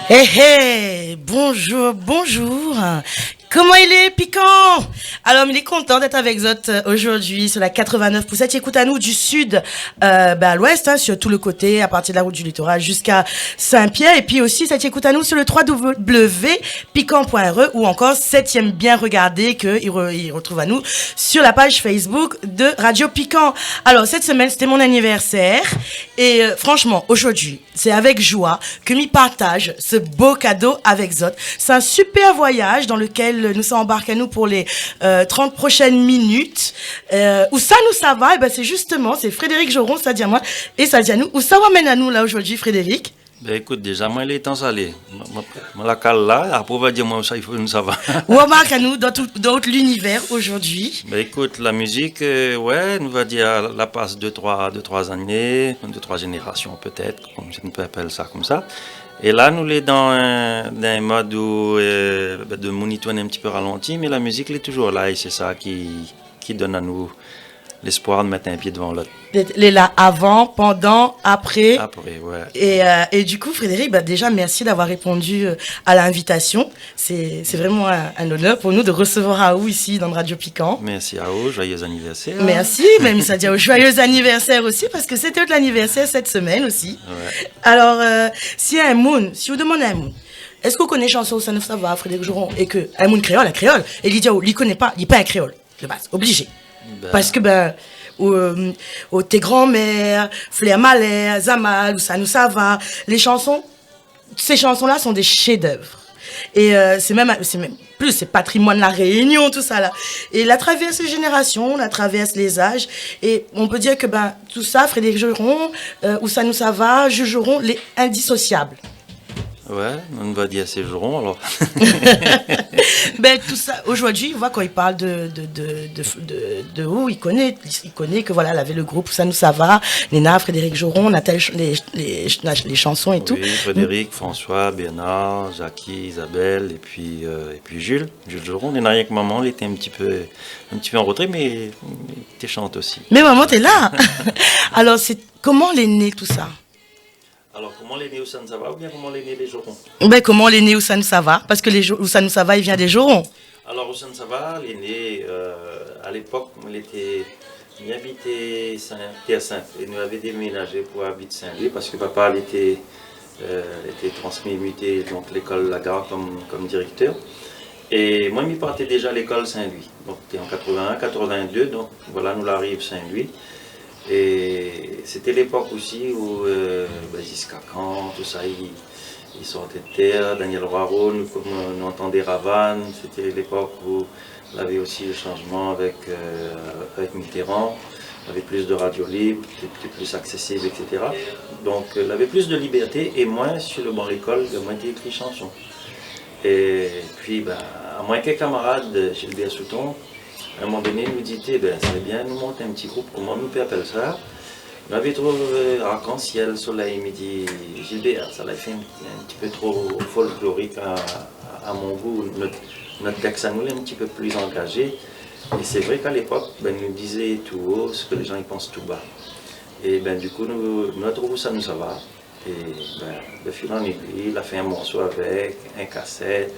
Hey hey, bonjour, bonjour. Comment il est, Piquant? Alors, il est content d'être avec Zot aujourd'hui sur la 89.7. Écoute à nous du sud à l'ouest, hein, sur tout le côté, à partir de la route du littoral jusqu'à Saint-Pierre. Et puis aussi, ça t'écoute à nous sur le www.piquant.re ou encore 7e bien regardé il retrouve à nous sur la page Facebook de Radio Piquant. Alors, cette semaine, c'était mon anniversaire. Et franchement, aujourd'hui, c'est avec joie que m'y partage ce beau cadeau avec Zot. C'est un super voyage dans lequel nous sommes embarqués nous pour les 30 prochaines minutes. Où ça va, et ben c'est justement, c'est Frédéric Joron, ça dit à moi, et ça dit à nous. Où ça mène à nous là aujourd'hui, Frédéric? Ben écoute, déjà, moi, il est temps salé. Moi, la cale là, après, on va dire, moi, ça, il faut, nous, ça va. Où embarque à nous dans tout l'univers aujourd'hui? Ben écoute, la musique, ouais, nous va dire, la passe de trois années, de 3 générations peut-être, comme je ne peux appeler ça comme ça. Et là, nous sommes dans un mode où, de monitorer un petit peu ralenti, mais la musique, elle est toujours là et c'est ça qui donne à nous l'espoir de mettre un pied devant l'autre. Les là avant, pendant, après. Après, ouais. Et du coup, Frédéric, déjà merci d'avoir répondu à l'invitation. C'est vraiment un honneur pour nous de recevoir Raoult ici dans le Radio Piquant. Merci à vous, joyeux anniversaire. Merci, même ça dit joyeux anniversaire aussi, parce que c'était l'anniversaire cette semaine aussi. Ouais. Alors, si vous demandez à un moun, est-ce que vous connaissez chanson ça ne ça va, Frédéric Joron, et que un moun créole, et Lydia, il connaît pas, il n'est pas un créole, de base, obligé. Parce que tes grands-mères, Flair Malais, Zamal, ou ça nous ça va, ces chansons-là sont des chefs-d'œuvre. Et c'est même plus, c'est patrimoine de la Réunion, tout ça là. Et la traverse les générations, la traverse les âges. Et on peut dire que tout ça, Frédéric Joron, ou ça nous ça va, jugeront les indissociables. Ouais, on va dire ces Joron alors. Tout ça, aujourd'hui, on voit quand il parle de où il connaît que voilà, elle avait le groupe Ça nous ça va, Léna, Frédéric Joron, Nathalie, les chansons et tout. Oui, Frédéric, François, Bernard, Jackie, Isabelle et puis Jules Joron. On n'a rien que maman, elle était un petit peu en retrait, mais elle chante aussi. Mais maman, t'es là. Alors, comment l'est né tout ça? Alors, comment l'est né où ça ne ça va ou bien comment l'est né les Jorons? Comment l'est né où ça ne ça va? Parce que où ça ne ça va, il vient des Jorons. Alors, où ça ne ça va, l'est né à l'époque, il habitait Saint-Pierre et nous avions déménagé pour habiter Saint-Louis parce que papa était transmis, muté, donc l'école La Gare comme directeur. Et moi, je partais déjà à l'école Saint-Louis. Donc, c'était en 81, 82, donc voilà, nous l'arrive Saint-Louis. Et c'était l'époque aussi où Giscard Caen, tout ça, ils sortaient de terre, Daniel Roireau, nous entendait Ravane, c'était l'époque où il y avait aussi le changement avec Mitterrand, il y avait plus de radio libre, c'était plus accessible, etc. Donc il y avait plus de liberté et moins sur le banc de l'école, moins d'écrit chansons. Et puis, à moins qu'un camarade, Gilbert Souton, à un moment donné, il nous dit, ça serait bien nous monter un petit groupe, comment nous appelle ça? On avait trouvé arc-en-ciel, soleil, midi, Gilbert, ça l'a fait un petit peu trop folklorique à mon goût. Notre texte, ça nous l'a un petit peu plus engagé. Et c'est vrai qu'à l'époque, nous disait tout haut ce que les gens y pensent tout bas. Et du coup, notre groupe, ça nous ça va. Et de fil en aiguille, il a fait un morceau avec, un cassette,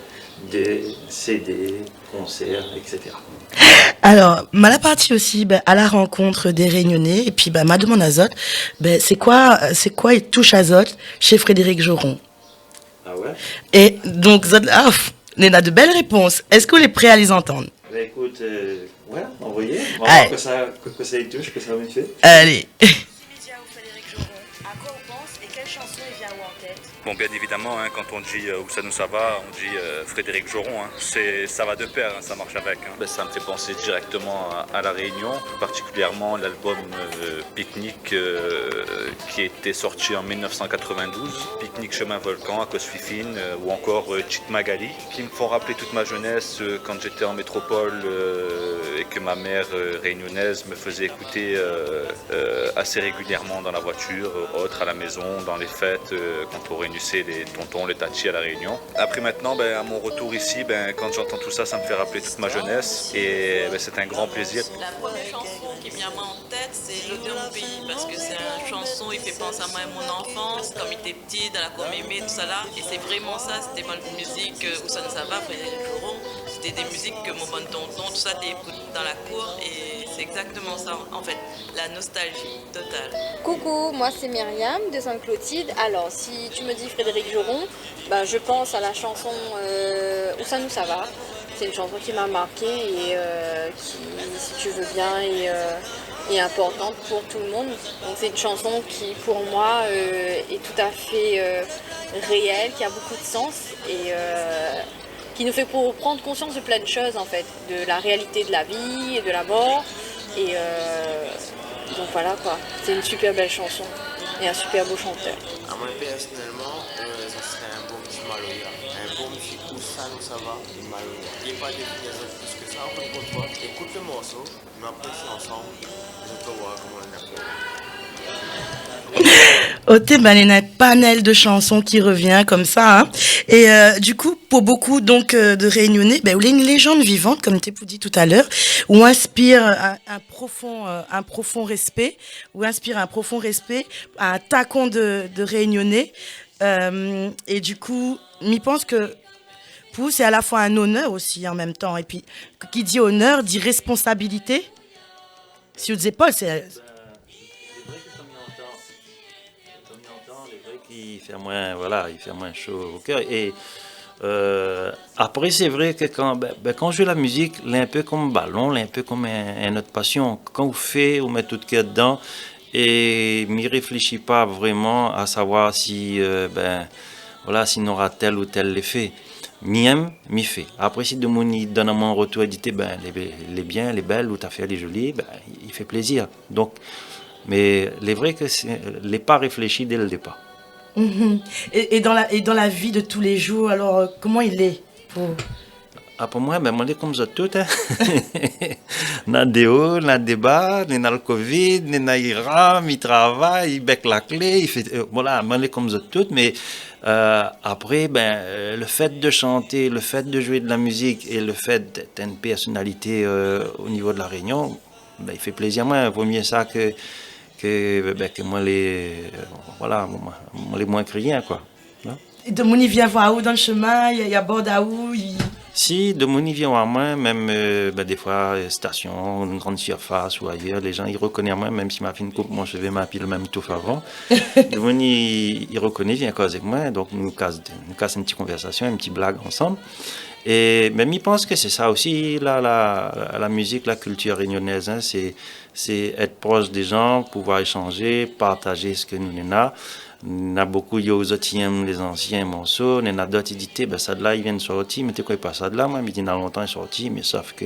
des CD, concerts, etc. Alors, la partie aussi à la rencontre des Réunionnais et puis ma demande à Zot, c'est quoi il touche à Zot chez Frédéric Joron? Ah ouais? Et donc Zot, on a de belles réponses. Est-ce que vous êtes prêts à les entendre? Écoute, ouais, envoyez. On va voir que ça y touche, que ça me fait. Allez. Bon, bien évidemment, quand on dit où ça nous ça va, on dit Frédéric Joron. Ça va de pair, ça marche avec. Ça me fait penser directement à La Réunion, plus particulièrement l'album Pique-Nique qui était sorti en 1992, Pique-Nique Chemin Volcan, Akos Fifine ou encore Tchit Magali, qui me font rappeler toute ma jeunesse quand j'étais en métropole et que ma mère réunionnaise me faisait écouter assez régulièrement dans la voiture, autre à la maison, dans les fêtes, quand on réunit connaissez les tontons, les tatis à La Réunion. Après maintenant, à mon retour ici, quand j'entends tout ça, ça me fait rappeler toute ma jeunesse et c'est un grand plaisir. La première chanson qui vient à moi en tête, c'est L'eau de mon pays, parce que c'est une chanson, il fait penser à moi et mon enfance, comme il était petit, dans la cour mémé, tout ça là. Et c'est vraiment ça, c'était ma musique où ça ne ça va, Frédéric Joron. C'était des musiques que mon bon tonton, tout ça, t'écoutes dans la cour et c'est exactement ça, en fait, la nostalgie totale. Coucou, moi c'est Myriam de Sainte-Clotilde. Alors, si tu me dis Frédéric Joron, je pense à la chanson Où ça nous ça va. C'est une chanson qui m'a marquée et qui, si tu veux bien, est importante pour tout le monde. Donc c'est une chanson qui, pour moi, est tout à fait réelle, qui a beaucoup de sens et qui nous fait prendre conscience de plein de choses, en fait, de la réalité de la vie et de la mort. Et donc voilà quoi, c'est une super belle chanson et un super beau chanteur. À moi personnellement, ça serait un bon petit Maloya. Un bon petit Où ça nous ça va, une Maloya. Il n'y a pas de définition plus que ça, encore une fois. Écoute le morceau, nous apprécions ensemble, je peux voir comment on l'appelle. Ote, il y a un panel de chansons qui revient comme ça. Hein. Et du coup, pour beaucoup donc de Réunionnais, ou une légende vivante, comme tu dit tout à l'heure, où inspire un profond respect, à un tacon de Réunionnais. Et du coup, je pense que pour vous, c'est à la fois un honneur aussi en même temps. Et puis, qui dit honneur, dit responsabilité. Si vous dites Paul, c'est... Il fait moins chaud au cœur. Et après, c'est vrai que quand je joue la musique, c'est un peu comme un ballon, un peu comme une autre passion. Quand on fait, on met tout le cœur dedans et on ne réfléchit pas vraiment à savoir si si on aura tel ou tel effet. M'aime, m'y fait. Après, si de mon donne un retour édité, les biens, les belles, ou t'as fait les jolies, il fait plaisir. Donc, mais il est vrai que n'est pas réfléchi dès le départ. Mm-hmm. Et dans la vie de tous les jours, alors comment il est pour moi, on est comme ça tout. Hein. On a des hauts, on a des bas, on a le Covid, on a Iram, il travaille, il bec la clé, il fait, voilà, on est comme ça tout. Mais après, le fait de chanter, le fait de jouer de la musique et le fait d'être une personnalité au niveau de la Réunion, il fait plaisir à moi. Il vaut mieux ça que moi les moins criés, quoi. De Mouni vient voir où dans le chemin, il y a Bordaou. Si, de Mouni vient voir moi, même des fois, station, une grande surface ou ailleurs, les gens ils reconnaissent moi, même si ma fille coupe mon cheveu, ma pile même tout avant. De Mouni, il reconnaît, vient causer avec moi, donc nous casse une petite conversation, une petite blague ensemble. Et même il pense que c'est ça aussi la musique, la culture réunionnaise, hein, c'est être proche des gens, pouvoir échanger, partager ce que nous avons. On a beaucoup de les anciens morceaux, on a d'autres édités, ça de là ils viennent sortir, mais tu connais pas ça de là, moi, mais il y a longtemps ils sont sortis, mais sauf que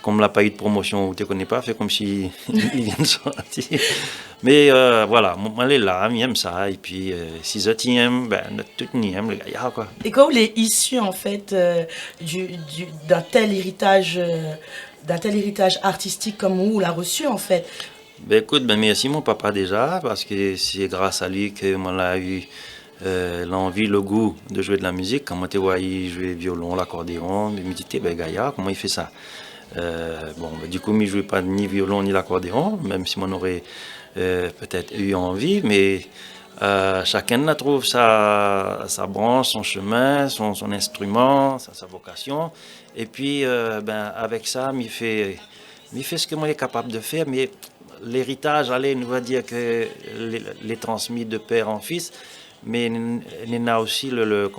comme il n'a pas eu de promotion ou tu ne connais pas, fait comme si ils viennent sortir. Mais voilà, moi elle est là, j'aime ça, et puis si les autres aiment, tout le monde aime, les gars, quoi. Et quand il est issu en fait d'un tel héritage artistique comme vous l'a reçu en fait. Écoute, merci mon papa déjà, parce que c'est grâce à lui que moi j'ai eu l'envie, le goût de jouer de la musique. Quand moi tu vois jouer violon, l'accordéon, je me disais, Gaïa, comment il fait ça? Du coup, je ne jouais pas ni violon ni l'accordéon, même si on aurait peut-être eu envie, mais chacun trouve sa branche, son chemin, son instrument, sa vocation. Et puis, avec ça, il fait ce que moi je suis capable de faire, mais l'héritage, on va dire que les transmis de père en fils, mais il y a aussi le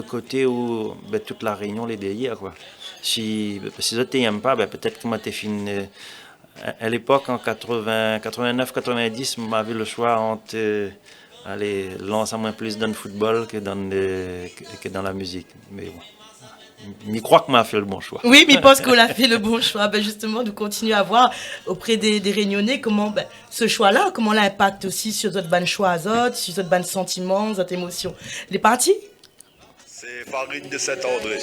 côté où toute la Réunion les délire, quoi. Si je t'aime pas, peut-être que moi t'es fini. À l'époque, en 89, 90, m'avait le choix entre lancer moins plus dans le football que dans la musique. Mais bon. Je crois qu'on a fait le bon choix. Oui, mais je pense qu'on a fait le bon choix. Justement, de continuer à voir auprès des Réunionnais comment ce choix-là, comment l'impact aussi sur votre ban choix, sur votre ban sentiments, votre émotion. Les parties? C'est Farine de Saint-André.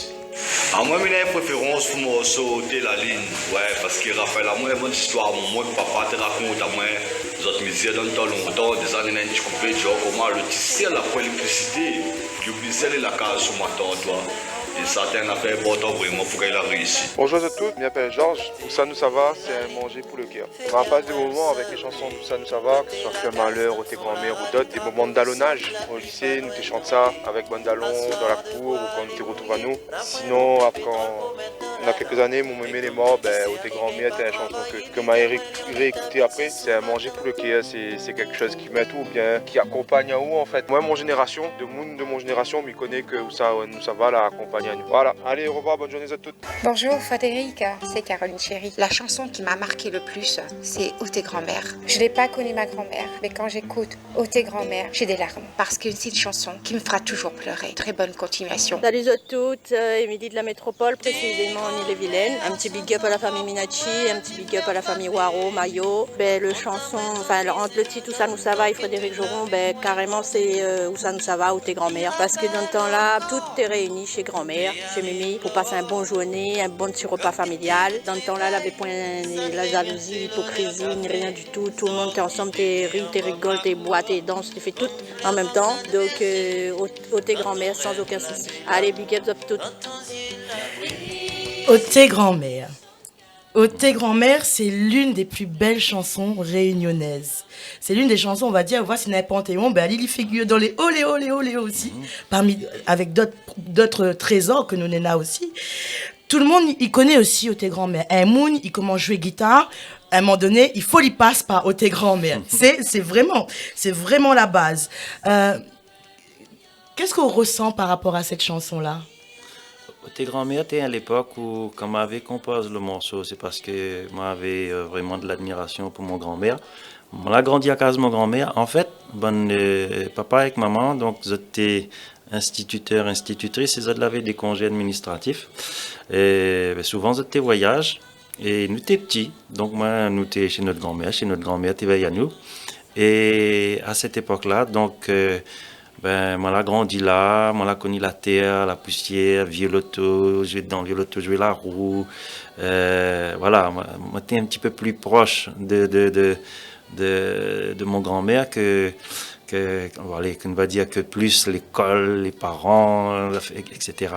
À moi, j'ai une préférence pour moi sauter la ligne. Ouais, parce que Raphaël, à moi, une histoire, moi, papa te raconte à moi, les autres musiques dans le temps longtemps, des années, un petit coupé, genre, comment le tisser la électricité, qui oublie la case sur ma tante, toi. Et ça, c'est une affaire importante vraiment pour qu'elle a réussi. Bonjour à tous, je m'appelle Georges. Où ça nous ça va, c'est un manger pour le cœur. On va passer des moments avec les chansons d'Où ça nous ça va, que ce soit Fais Malheur, ou tes grands-mères ou d'autres, des moments d'allonnage. Au lycée, nous te chantons ça avec Bandalon dans la cour ou quand nous te retrouvons à nous. Sinon, après, on a quelques années, mon mémé est mort, Où tes grands-mères, c'est une chanson que m'a réécouté après. C'est un manger pour le cœur, c'est quelque chose qui met tout, ou bien qui accompagne à où en fait. Moi, mon génération, de mon génération, m'y connaît que Où ça nous ça va, là, accompagne. Voilà, allez, au revoir, bonne journée à toutes. Bonjour Frédéric, c'est Caroline Chéry. La chanson qui m'a marqué le plus, c'est Où tes grands-mères. Je n'ai pas connu ma grand-mère, mais quand j'écoute Où tes grands-mères, j'ai des larmes. Parce que c'est une chanson qui me fera toujours pleurer. Très bonne continuation. Salut à toutes, Émilie de la métropole, précisément en Ille-et-Vilaine. Un petit big up à la famille Minacci, un petit big up à la famille Waro, Mayo. Le chanson, entre le titre Où ça nous ça va et Frédéric Joron, carrément c'est Où ça nous ça va, Où tes grands-mères. Parce que dans ce temps-là, tout est réuni chez grand-mère, chez Mimi, pour passer un bon journée, un bon petit repas familial. Dans ce temps-là, elle avait point la jalousie, l'hypocrisie, ni rien du tout. Tout le monde était ensemble, t'es ris, t'es rigoles, t'es boites, t'es danses, t'es fait tout en même temps. Donc, Où tes grands-mères, sans aucun souci. Allez, big up toutes. Où tes grands-mères. Où tes grands-mères, c'est l'une des plus belles chansons réunionnaises. C'est l'une des chansons, on va dire, voici un panthéon, elle y figure dans les olé olé olé aussi, avec d'autres trésors que nous n'en aussi. Tout le monde, il connaît aussi Où tes grands-mères. Un moun, il commence à jouer guitare, à un moment donné, il faut l'y passer par Où tes grands-mères. C'est vraiment la base. Qu'est-ce qu'on ressent par rapport à cette chanson-là? Tes grands-mères, t'es à l'époque où, quand m'avait composé le morceau, c'est parce que moi j'avais vraiment de l'admiration pour mon grand-mère. On a grandi à case mon grand-mère. En fait, papa avec maman, donc j'étais instituteur, institutrice, ils avaient des congés administratifs. Et souvent j'étais voyage et nous étions petits. Donc moi, nous étions chez notre grand-mère était veillée à nous. Et à cette époque-là, donc moi, j'ai grandi là, moi, j'ai connu la terre, la poussière, violotto, jouer dans violotto, jouer la roue. Voilà, moi, j'étais un petit peu plus proche de mon grand-mère que qu'on va dire que plus l'école, les parents, etc.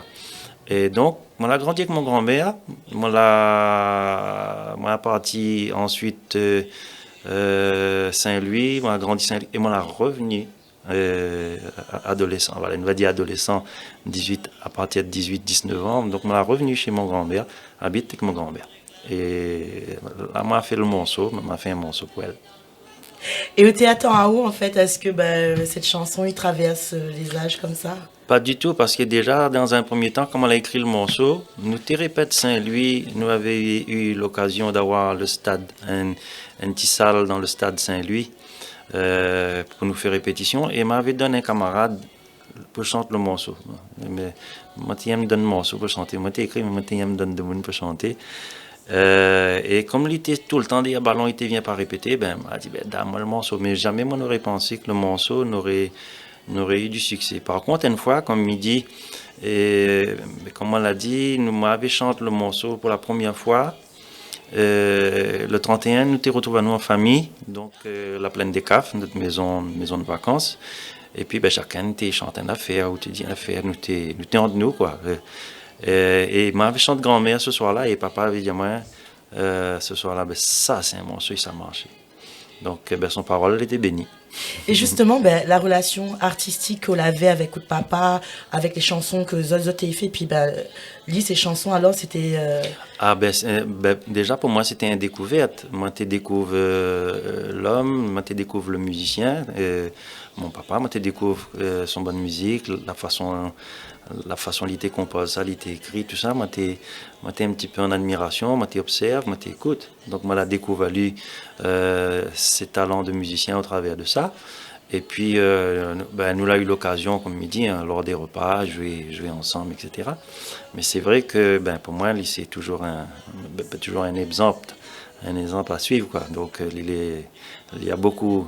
Et donc, moi, j'ai grandi avec mon grand-mère. Moi, j'ai parti ensuite Saint-Louis, moi, j'ai grandi Saint-Louis et moi, j'ai revenu. Adolescent, voilà, on va dire adolescent, à partir de 18-19 ans. Donc, on est revenu chez mon grand-mère, habite avec mon grand-mère. Et là, m'a fait le morceau, m'a fait un morceau pour elle. Et au théâtre en haut, en fait, est-ce que cette chanson, il traverse les âges comme ça? Pas du tout, parce que déjà, dans un premier temps, comme on a écrit le morceau, nous te répète Saint-Louis, nous avions eu l'occasion d'avoir le stade, un petit salle dans le stade Saint-Louis, pour nous faire répétition, et m'avait donné un camarade pour chanter le morceau. Mais moi, il me donne le morceau pour chanter. Moi, j'ai écrit, mais moi, il me donne de monde pour chanter. Et comme il était tout le temps des ballons, il vient pas répéter, m'a dit, donne-moi le morceau. Mais jamais moi n'aurais pensé que le morceau n'aurait eu du succès. Par contre, une fois, comme il dit, comme on l'a dit, nous m'avait chanté le morceau pour la première fois. Le 31, nous t'es retrouvés à nous en famille, donc la plaine des Cafes, notre maison de vacances. Et puis chacun t'es chanté une affaire, ou t'es dit une affaire, nous t'es entre nous quoi. Et m'avait chanté grand-mère ce soir-là, et papa avait dit à moi, ce soir-là, ça c'est un morceau et ça marchait. Donc son parole elle était bénie. Et justement, la relation artistique qu'on avait avec le papa, avec les chansons que Zolzot a fait, puis lui, ces chansons, alors, c'était... déjà, pour moi, c'était une découverte. Moi, tu découvres l'homme, moi, tu découvres le musicien, mon papa, moi, tu découvres son bonne musique, la façon il était compose, ça, il était écrit, tout ça. Moi, tu un petit peu en admiration, moi, tu observes, moi, tu écoutes. Donc, moi, je découvre à lui ses talents de musicien au travers de ça. Et puis, nous avons eu l'occasion, comme il dit, lors des repas, jouer ensemble, etc. Mais c'est vrai que pour moi, c'est toujours un exemple à suivre, quoi. Donc il y a beaucoup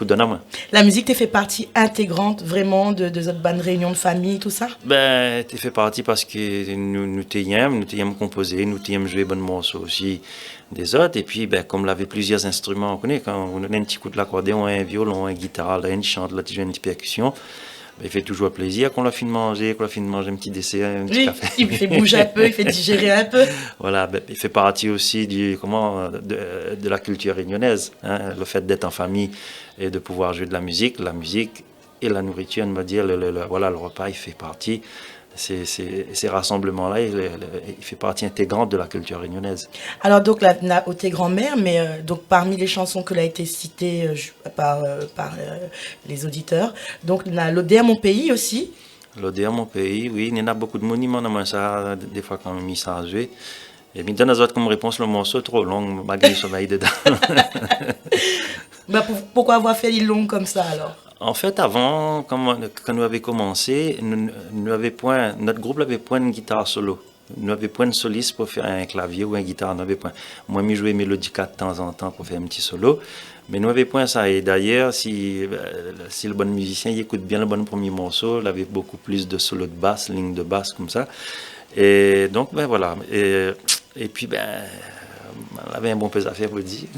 d'hommes. La musique t'es fait partie intégrante vraiment de cette bonne réunion de famille, tout ça? Tu fait partie parce que nous t'aimons composer, nous t'aimons jouer bon morceaux aussi des autres. Et puis, comme on avait plusieurs instruments, on connaît, quand on a un petit coup de l'accordéon, un violon, une guitare, là, une chante, là, tu joues une petite percussion. Il fait toujours plaisir qu'on l'a fini de manger, un petit dessert, un petit café. Il fait bouger un peu, il fait digérer un peu. Voilà, il fait partie aussi de la culture réunionnaise. Hein, le fait d'être en famille et de pouvoir jouer de la musique et la nourriture, on va dire, le repas, il fait partie. Ces rassemblements-là, il fait partie intégrante de la culture réunionnaise. Alors donc là, on a tes grands-mères, mais donc parmi les chansons que a été citées par les auditeurs, donc on a l'Ode à mon pays aussi. L'Ode à mon pays, oui, il y en a beaucoup de monuments dans ça, des fois quand on a mis ça à jouer. Et puis donne comme réponse le morceau trop long, malgré le sommeil dedans. Pourquoi avoir fait les longs comme ça alors? En fait, avant, quand nous avions commencé, notre groupe n'avait point de guitare solo. Nous n'avions point de soliste pour faire un clavier ou une guitare. Moi, je jouais mélodica de temps en temps pour faire un petit solo. Mais nous n'avions point ça. Et d'ailleurs, si le bon musicien il écoute bien le bon premier morceau, il avait beaucoup plus de solo de basse, ligne de basse comme ça. Et donc, voilà. Et puis, on avait un bon peu d'affaires pour dire,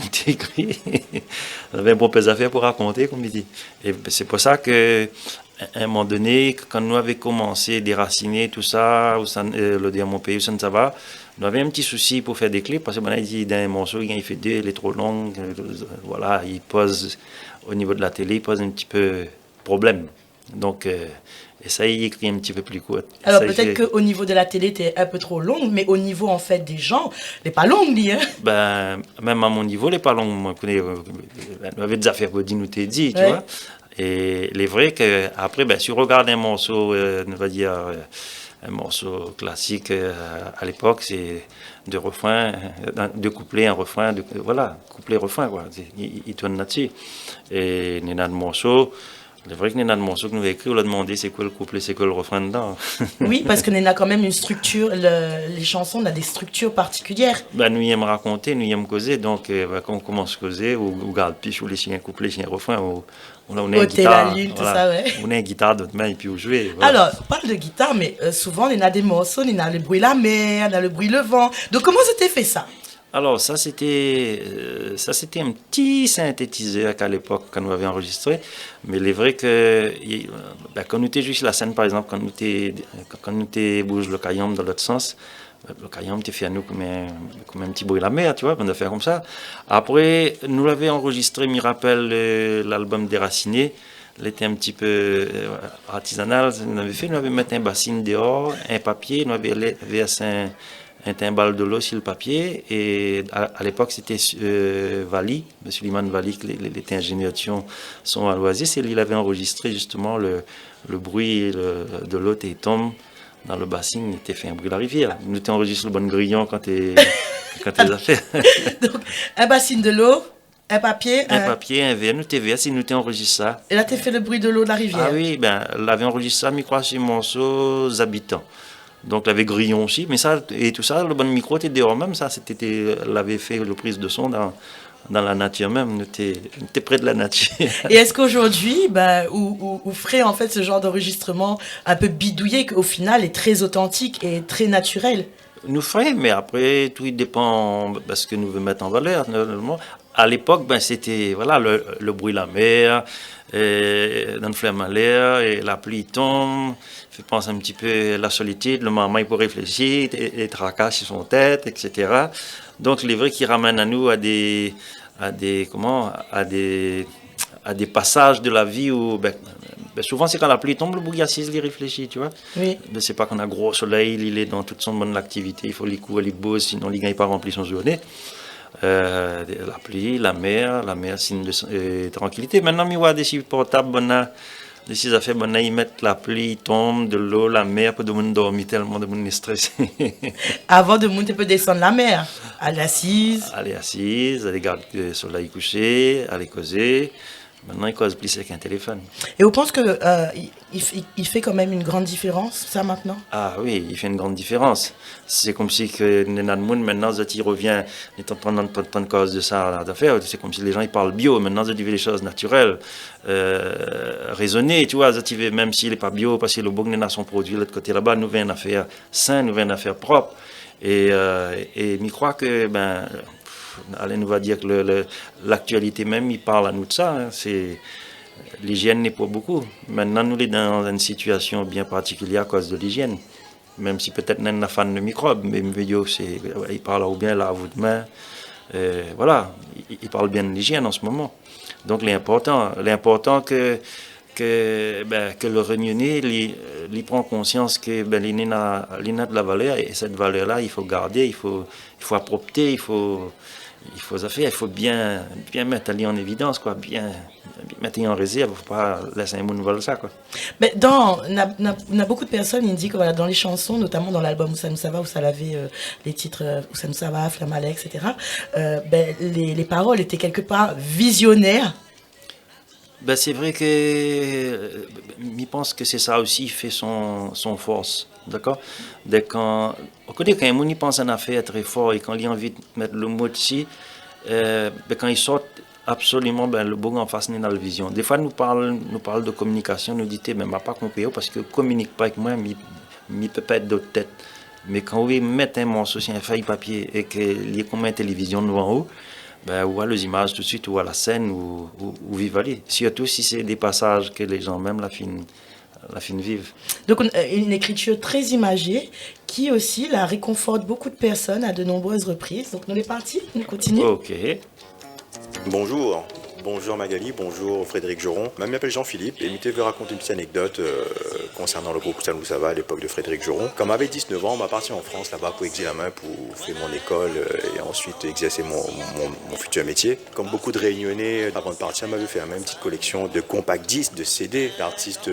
on avait un bon peu d'affaires pour raconter, comme il dit. Et c'est pour ça que, à un moment donné, quand nous avions commencé à déraciner tout ça, l'Ode à mon pays, où ça ne va, nous avions un petit souci pour faire des clips, parce que il dit dans un morceau, il fait deux, il est trop long, voilà, il pose, au niveau de la télé, il pose un petit peu problème. Donc, et ça, il écrit un petit peu plus court. Alors peut-être qu'au niveau de la télé, tu es un peu trop longue, mais au niveau en fait des gens, n'est pas longue, lui. Hein? Même à mon niveau, n'est pas longue. Moi, on avait des affaires pour dire, nous t'ai dit, tu vois. Et il est vrai qu'après, si on regarde un morceau, on va dire, un morceau classique à l'époque, c'est deux refrains, deux couplets, un refrain, voilà, couplet-refrain, quoi. Il tourne là-dessus. Et il y a des morceaux. C'est vrai que Néna de morceau que nous avons écrit, on l'a demandé c'est quoi le couplet, c'est quoi le refrain dedans. Oui, parce que Néna a quand même une structure, les chansons, on a des structures particulières. Nous y aimons raconter, nous y aimons causer, donc quand on commence à causer, ou garde piche, ou les chiens couplets, les chiens refrains, on a une guitare. La lune, voilà, tout ça, ouais. On a une guitare d'autre main et puis on joue. Voilà. Alors, on parle de guitare, mais souvent, on a des morceaux, on a le bruit de la mer, on a le bruit le vent. Donc comment c'était fait ça? Alors ça c'était un petit synthétiseur qu'à l'époque quand nous avions enregistré, mais il est vrai que quand nous étions juste la scène par exemple, quand nous étions bouge le caillon dans l'autre sens, le caillon était fait à nous comme un petit bruit de la mer, tu vois, on a fait comme ça. Après nous l'avions enregistré, je me rappelle l'album Déraciné, il était un petit peu artisanal, nous avions mis un bassin dehors, un papier, nous avions versé un timbal de l'eau sur le papier, et à l'époque c'était Valli, Suleiman Valli, qui était ingénieur de son à l'Oasis, et il avait enregistré justement le bruit de l'eau qui tombe dans le bassin, il était fait un bruit de la rivière. Nous t'ai enregistré le bon grillon quand tu as fait. Donc un bassin de l'eau, un papier, un verre, nous t'ai versé, nous t'ai enregistré ça. Et là t'as fait le bruit de l'eau de la rivière. Ah oui, l'avait enregistré ça, je crois, sur morceau habitants. Donc, il avait grillon aussi, mais ça, et tout ça, le bon micro était dehors même, ça, l'avait fait le prise de son dans la nature même, on était près de la nature. Et est-ce qu'aujourd'hui, vous ferez en fait ce genre d'enregistrement un peu bidouillé, qu'au final est très authentique et très naturel? Nous ferons, mais après, tout dépend de ce que nous voulons mettre en valeur. À l'époque, c'était voilà, le bruit de la mer, dans le flemme à l'air, et la pluie tombe, fait penser un petit peu à la solitude, le maman il peut réfléchir, et tracas sur son tête, etc. Donc, il est vrai qu'il ramène à nous à des passages de la vie où, souvent c'est quand la pluie tombe, le bouillie assise, il réfléchit, tu vois. Oui. Mais c'est pas qu'on a gros soleil, il est dans toute son bonne activité, il faut les coups, les bosses, sinon il gagne pas rempli son journée. La pluie, la mer, signe de tranquillité. Maintenant, il y a des chiffres portables, des affaires, ils mettent la pluie, tombe, de l'eau, la mer, pour de monde dormir tellement de monde est stressé. Avant de monter, peut descendre la mer, aller assise, aller garder le soleil couché, aller causer. Maintenant, il cause plus avec un téléphone. Et on pense que il fait quand même une grande différence, ça, maintenant? Ah oui, il fait une grande différence. C'est comme si que Nenadmoun, maintenant, il revient, il est en train de cause de ça d'affaires. C'est comme si les gens ils parlent bio. Maintenant, ils vivent les choses naturelles, raisonnées, tu vois. Même s'il n'est pas bio, parce que le bon a son produit, de l'autre côté là-bas, nous vient une affaire saine, nous vient une affaire propre. Et je crois que, Alain nous va dire que l'actualité même, il parle à nous de ça. Hein. L'hygiène n'est pas beaucoup. Maintenant, nous sommes dans une situation bien particulière à cause de l'hygiène. Même si peut-être nous sommes fan de microbes, mais il parle ou bien là à vous de main. Voilà, il parle bien de l'hygiène en ce moment. Donc l'important que le Réunionnais il prend conscience que il a de la valeur, et cette valeur-là, il faut garder, il faut apporter, il faut bien mettre en évidence, quoi, bien mettre en réserve, il ne faut pas laisser un monde voler ça, quoi. Mais on a beaucoup de personnes, ils disent que voilà, dans les chansons, notamment dans l'album Où ça nous ça va, où ça avait les titres Où ça nous ça va, Flamalais, etc., les paroles étaient quelque part visionnaires. C'est vrai que je pense que c'est ça aussi qui fait son force, d'accord? Quand un monde pense à une affaire très fort et quand il a envie de mettre le mot dessus, quand il sort absolument le bon en face dans la vision. Des fois nous parle de communication, nous dit mais m'a pas compris parce que communique pas avec moi, mais peut pas être d'autres têtes. Mais quand vous mettez un morceau sur un feuille papier et que il y a comme une télévision devant vous, ou voit les images tout de suite, ou à la scène, ou vivre aller. Surtout si c'est des passages que les gens même la fin vivent. Donc une écriture très imagée qui aussi la réconforte beaucoup de personnes à de nombreuses reprises. Donc nous les partis, on continue. Ok. Bonjour Magali, bonjour Frédéric Joron. Je m'appelle Jean-Philippe et je vais raconter une petite anecdote concernant le groupe Où ça nous ça va à l'époque de Frédéric Joron. Quand j'avais 19 ans, je suis parti en France là-bas pour examiner pour faire mon école et ensuite exercer mon futur métier. Comme beaucoup de Réunionnais, avant de partir, je m'avais fait une petite collection de compact disques, de CD d'artistes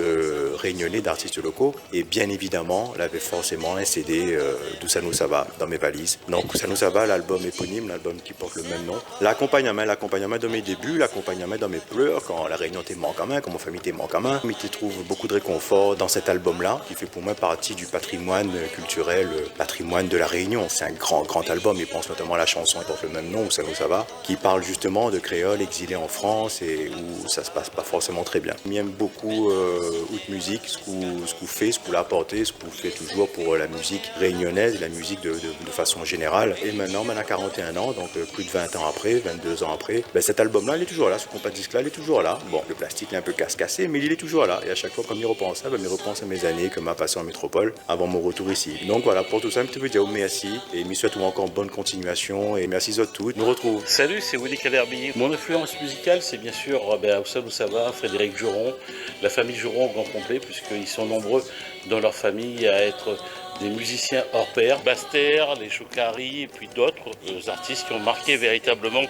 réunionnais, d'artistes locaux. Et bien évidemment, j'avais forcément un CD d'Où ça nous ça va dans mes valises. Donc Où ça nous ça va, l'album éponyme, l'album qui porte le même nom. L'accompagnement de mes débuts, l'accompagnement dans mes pleurs, quand la Réunion était manque en main, quand mon famille était manque en main. Je trouve beaucoup de réconfort dans cet album-là, qui fait pour moi partie du patrimoine culturel, patrimoine de la Réunion. C'est un grand album, je pense notamment à la chanson qui porte le même nom, Où ça nous ça va, qui parle justement de créoles exilés en France et où ça se passe pas forcément très bien. J'aime beaucoup Haute Musique, ce qu'on fait, ce qu'on a apporté, ce qu'on fait toujours pour la musique réunionnaise, la musique de façon générale. Et maintenant, on a 41 ans, donc plus de 20 ans après, 22 ans après, cet album-là, il est toujours là, ce compact disque-là, il est toujours là. Bon, le plastique est un peu cassé, mais il est toujours là. Et à chaque fois, quand je repense à ça, je repense à mes années que m'a passé en métropole avant mon retour ici. Donc voilà, pour tout ça, je veux dire merci et je souhaite encore bonne continuation et merci à tous. Nous retrouvons. Salut, c'est Willy Calerby. Mon influence musicale, c'est bien sûr Où ça va, Frédéric Joron, la famille Joron au grand complet, puisqu'ils sont nombreux dans leur famille à être des musiciens hors pair, Bastère, les Chocari et puis d'autres artistes qui ont marqué véritablement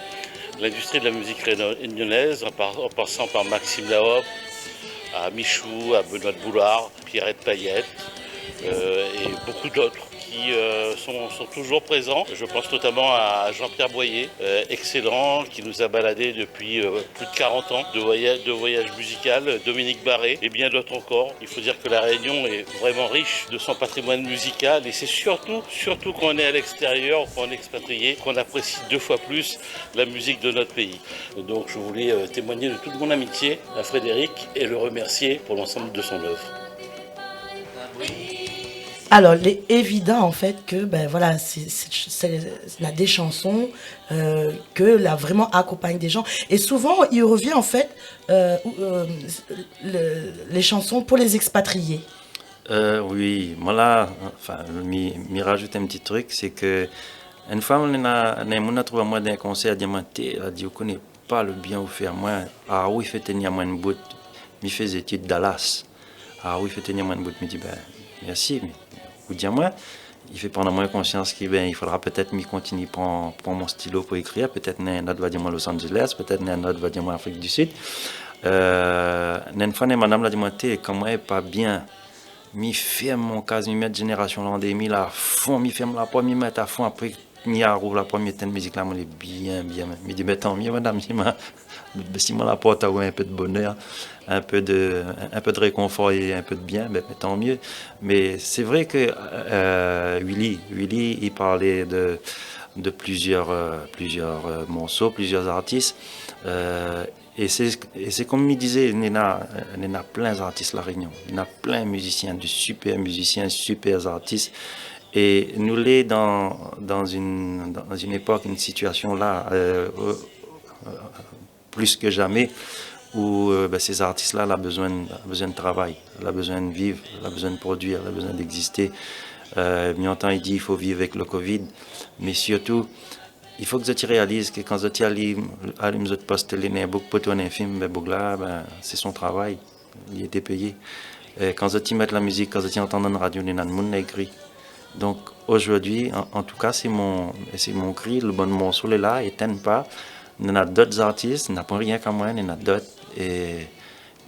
l'industrie de la musique réunionnaise, en passant par Maxime Lahope, à Michou, à Benoît de Boulard, Pierrette Payette et beaucoup d'autres qui sont toujours présents. Je pense notamment à Jean-Pierre Boyer, excellent, qui nous a baladés depuis plus de 40 ans de voyage musical, Dominique Barré et bien d'autres encore. Il faut dire que la Réunion est vraiment riche de son patrimoine musical et c'est surtout quand on est à l'extérieur, quand on est expatrié, qu'on apprécie 2 fois plus la musique de notre pays. Donc je voulais témoigner de toute mon amitié à Frédéric et le remercier pour l'ensemble de son œuvre. Alors, il est évident en fait que voilà, c'est des chansons que là vraiment accompagne des gens. Et souvent, il revient en fait les chansons pour les expatriés. Oui, moi là, enfin, m'y rajoute un petit truc, c'est que une fois on a trouvé moi d'un concert diamanté, elle a dit, on connaît pas le bien où faire moi. Ah oui, fait tenir moi une bout, m'y faisait étude Dallas. Ah oui, fait tenir moi une bout, me dit merci. Vous dire moi, il fait prendre moins conscience qu'il faudra peut-être m'y continuer prendre mon stylo pour écrire, peut-être un autre va dire moi Los Angeles, peut-être un autre va dire moi Afrique du Sud. Une fois madame l'a dit moi comme moi pas bien, m'y ferme mon cas, m'y mettre génération l'an 2000 à fond, m'y ferme la poids, m'y mettre à fond après ni à la première thème musique là, moi, est bien. Mais dit, mais tant mieux, madame, si moi l'apporte un peu de bonheur, un peu de réconfort et un peu de bien, mais tant mieux. Mais c'est vrai que Willy, il parlait de plusieurs morceaux, plusieurs artistes. Et c'est comme il disait, il y a plein d'artistes à La Réunion. Il y a plein de musiciens, de super musiciens, super artistes. Et nous les dans une époque, une situation là, plus que jamais, où ces artistes-là ont besoin de travail, ont besoin de vivre, ont besoin de produire, ont besoin d'exister. Mi-temps, il dit qu'il faut vivre avec le Covid, mais surtout, il faut que tu réalises que quand tu allais poster pour tourner un film, c'est son travail, il était payé. Quand tu mets la musique, quand tu entends dans la radio, il y a un monde écrit. Donc aujourd'hui, en tout cas, c'est mon cri, le bon morceau est là, éteint pas. Il y en a d'autres artistes, il n'y a pas rien qu'à moi, il y en a d'autres. Et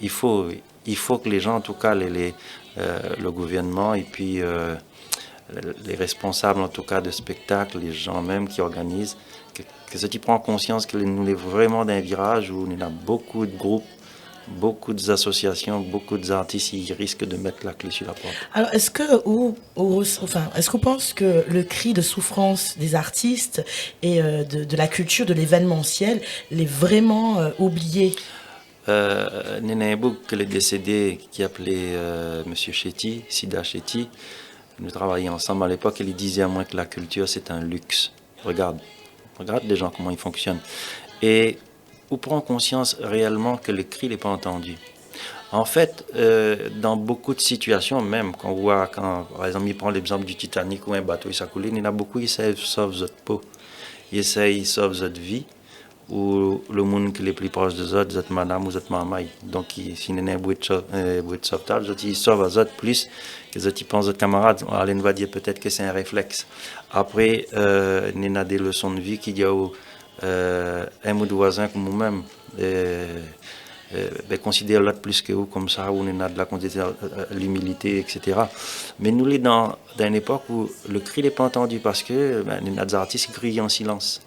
il faut que les gens, en tout cas, le gouvernement et puis les responsables, en tout cas, de spectacles, les gens même qui organisent, que ceux qui prennent conscience que nous sommes vraiment dans un virage où il y a beaucoup de groupes, beaucoup d'associations, beaucoup d'artistes qui risquent de mettre la clé sur la porte. Alors, est-ce qu'on pense que le cri de souffrance des artistes et de la culture, de l'événementiel, l'est vraiment oublié? Nena Ebouk, le décédé, qui appelait M. Chetty, Sida Chetty, nous travaillions ensemble à l'époque, et il disait à moi que la culture c'est un luxe. Regarde les gens comment ils fonctionnent. Et on prend conscience réellement que le cri n'est pas entendu. En fait, dans beaucoup de situations, même quand on voit, par exemple, il prend l'exemple du Titanic où un bateau il s'est coulé, il y en a beaucoup qui essayent de sauver votre peau, ils essayent de sauver votre vie, ou le monde qui est le plus proche de vous, votre madame ou votre maman. Donc, si il y a un bruit de sauvetage, ils sauvent les autres plus que les autres pensent aux camarades. Alors, on va dire peut-être que c'est un réflexe. Après, il y a des leçons de vie qui disent un mot de voisin comme vous-même. Considère l'autre plus que vous, comme ça, où on a de la l'humilité, etc. Mais nous, sommes dans une époque où le cri n'est pas entendu parce que il y a des artistes qui crient en silence.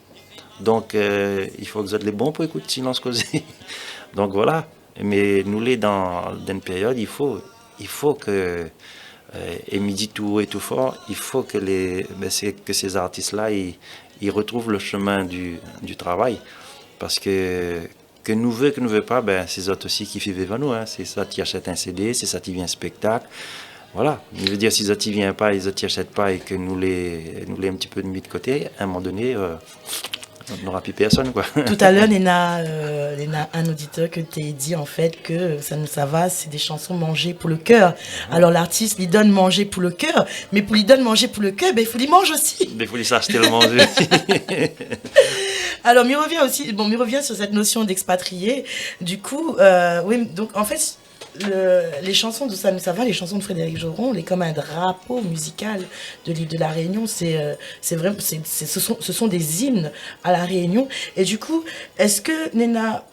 Donc, il faut que vous êtes les bons pour écouter silence causé. Donc voilà. Mais nous, dans une période, il faut que, et midi tout haut et tout fort, il faut que ces artistes-là, ils retrouvent le chemin du travail. Parce que nous veut, que nous veut pas, c'est eux aussi qui vivent avec nous. Hein. C'est ça qui achètent un CD, c'est ça qui vient un spectacle. Voilà. Je veux dire, si eux qui viennent pas, ils qui achètent pas et que nous les un petit peu mis de côté, à un moment donné, on n'aura plus personne, quoi. Tout à l'heure, Léna, un auditeur que tu as dit en fait que ça va, c'est des chansons mangées pour le cœur. Alors l'artiste lui donne manger pour le cœur, mais pour lui donner manger pour le cœur, il faut lui manger aussi. Il faut lui s'acheter le manger. Alors, m'y revient sur cette notion d'expatrié. Du coup, oui, donc en fait, les chansons de Ça nous ça va, les chansons de Frédéric Joron, est comme un drapeau musical de l'île de la Réunion. C'est vraiment, ce sont des hymnes à la Réunion. Et du coup, est-ce que Nena,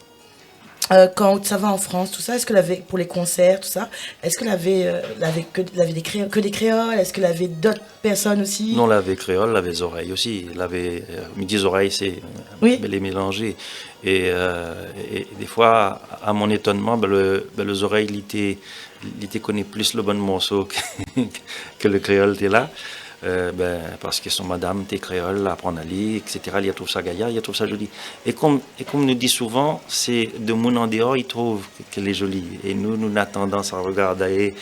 quand ça va en France, tout ça, est-ce que l'avait pour les concerts, tout ça, est-ce que l'avait que des créoles, est-ce que l'avait d'autres personnes aussi? Non, l'avait créole, l'avait les oreilles aussi, l'avait midi oreilles, c'est les mélanger. Et des fois, à mon étonnement, les oreilles, il connaît plus le bon morceau que le créole était là. Parce que son madame était créole, apprend à lire, etc. Il trouve ça gaillard, il trouve ça joli. Et comme nous dit souvent, c'est de monde en dehors, il trouve qu'elle est jolie. Et nous avons tendance à regarder.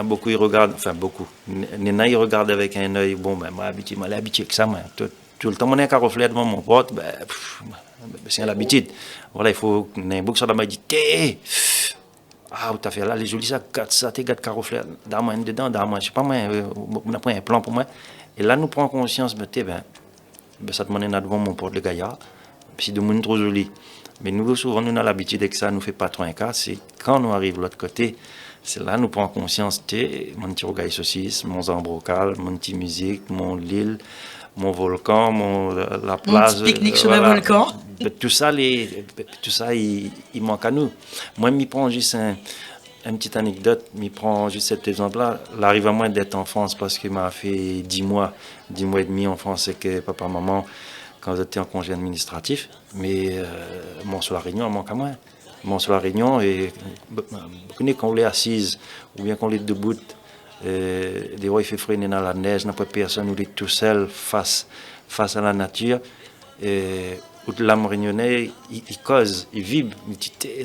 Beaucoup, ils regardent, enfin beaucoup. Nena, ils regardent avec un œil, bon, moi, habitué que ça, moi. Tout le temps, mon un reflet devant mon pote, c'est l'habitude. Voilà, il faut un bouc sur la main, dit, ah, tout à fait, là, les jolis, ça, t'es gars de carofleur, d'armoire dedans, d'armoire, je sais pas, moi, on a pris un plan pour moi. Et là, nous prenons conscience, ça te demande devant mon porte de gaillard, puis de monde trop joli. Mais nous, souvent, nous avons l'habitude que ça nous fait pas trop un cas, c'est quand nous arrivons de l'autre côté, c'est là, nous prenons conscience, mon petit rogaille saucisse, mon zambrocal, mon petit musique, mon Lille, mon volcan, la plage. Mon petit pique-nique sur le volcan. Tout ça, il manque à nous. Moi, je prends juste une petite anecdote, mais prend juste cet exemple-là. L'arrive à moi d'être en France parce qu'il m'a fait 10 mois et demi en France avec papa, maman, quand j'étais en congé administratif. Mais mon sur la Réunion, il manque à moi. Mon sur la Réunion, et quand on est assise, ou bien quand on est debout, des fois il fait freiner dans la neige, n'a pas personne, on est tout seul face à la nature. Et l'âme réunionnais, il cause, il vibre,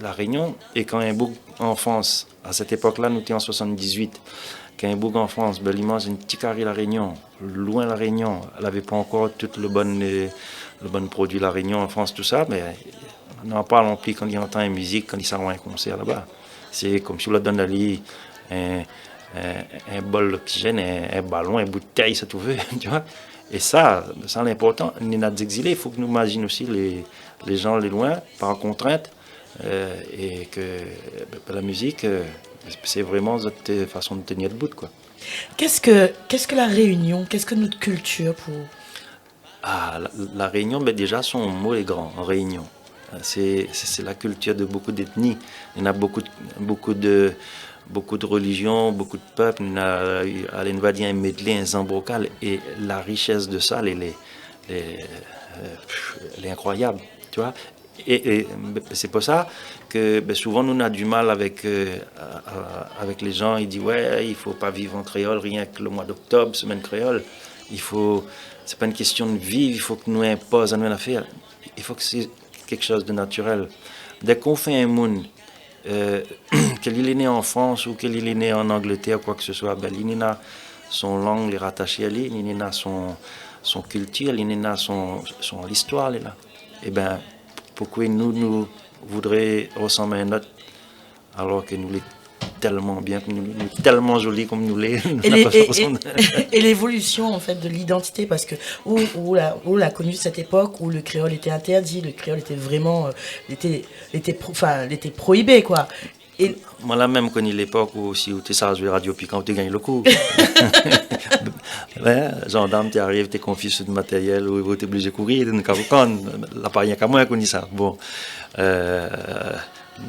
la Réunion. Et quand un bouc en France, à cette époque-là, nous étions en 78, quand un bouc en France, ben, l'immense, une petite carré la Réunion, loin la Réunion, elle n'avait pas encore tout le bon produit la Réunion en France, tout ça, mais on n'en parle plus quand il entend une musique, quand il s'en va à un concert là-bas. C'est comme si on leur donne un bol d'oxygène, un ballon, une bouteille, ça tout veut, tu vois. Et ça l'important, on est des exilés, il faut que nous imaginions aussi les gens les loin, par contrainte, et que la musique, c'est vraiment notre façon de tenir debout, quoi. Qu'est-ce que la Réunion, qu'est-ce que notre culture pour... Ah, la Réunion, ben déjà, son mot est grand, en Réunion. C'est la culture de beaucoup d'ethnies. Il y en a beaucoup de religions, beaucoup de peuples. Il y a un medley, un zambrocal. Et la richesse de ça, elle est incroyable. Tu vois? Et c'est pour ça que souvent, nous, on a du mal avec les gens. Ils disent, ouais, il ne faut pas vivre en créole, rien que le mois d'octobre, semaine créole. C'est pas une question de vivre, il faut que nous imposions une affaire. Il faut que c'est quelque chose de naturel. Dès qu'on fait un monde, qu'il est né en France ou qu'il est né en Angleterre, quoi que ce soit, il a son langue est rattachée à lui, il a son culture, il a son histoire. Là. Et bien, pourquoi nous voudrions ressembler à un autre alors que nous l'est tellement bien, nous tellement jolis comme nous l'est. Et l'évolution en fait de l'identité, parce que où l'a connu cette époque où le créole était interdit, le créole était vraiment était prohibé, quoi. Et moi là même connu l'époque où si tu sais jouer radio piquant tu gagnes le coup. Ouais, gendarme tu arrives, tu es confié sur du matériel ou tu es obligé de courir, la pas rien qu'à moi connu ça. Bon.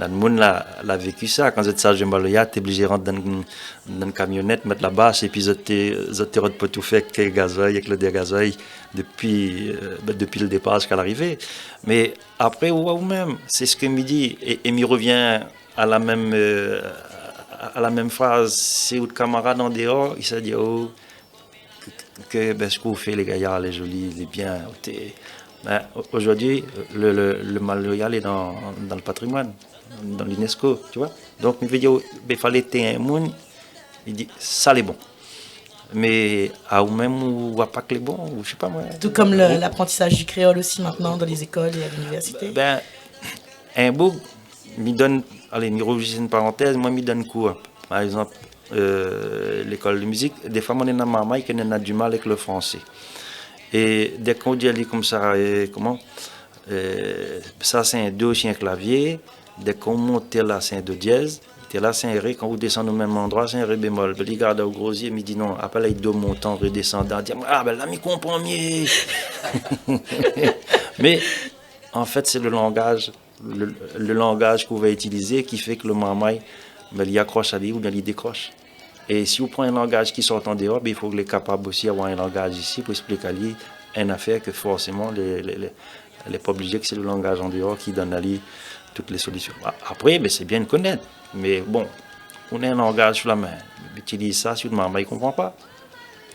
Le monde l'a vécu ça. Quand j'étais sage de Maloya, tu es obligé de rentrer dans une camionnette, mettre la bâche et puis j'étais pas tout fait avec le gazoil, avec le dégazoil depuis le départ jusqu'à l'arrivée. Mais après, ou même, c'est ce que me dit, et m'y revient à la même phrase. C'est où le camarade en dehors, il s'est dit, oh, que ce qu'on fait, les gaillards, les jolis, les biens. Aujourd'hui, le Maloya est dans le patrimoine, dans l'UNESCO, tu vois. Donc, il veut dire, il fallait un monde, il dit, ça c'est bon. Mais à ou même ou à pas que les bons, ou je sais pas moi. Tout comme l'apprentissage du créole aussi maintenant dans les écoles et à l'université. Un bout, me donne, allez, me rougis une parenthèse, moi me donne cours. Par exemple, l'école de musique, des fois on est dans ma maille qui a du mal avec le français. Et dès qu'on dit comme ça, ça c'est un do, c'est un clavier. Dès qu'on monte là, c'est un do dièse. Là, c'est un ré. Quand vous descendez au même endroit, c'est un ré bémol. Il regarde au gros yeux, il me dit non. Après, il do montant, redescendant. Il dit ah, ben là, il comprend mieux. Mais en fait, c'est le langage qu'on va utiliser qui fait que le mamaï, il accroche à lui ou bien il décroche. Et si vous prenez un langage qui sort en dehors, il faut qu'il est capable aussi d'avoir un langage ici pour expliquer à lui une affaire que forcément, elle n'est pas obligé que c'est le langage en dehors qui donne à lui toutes les solutions. Après, c'est bien de connaître. Mais bon, on a un langage sous la main. Utilise ça sur le maman, il ne comprend pas.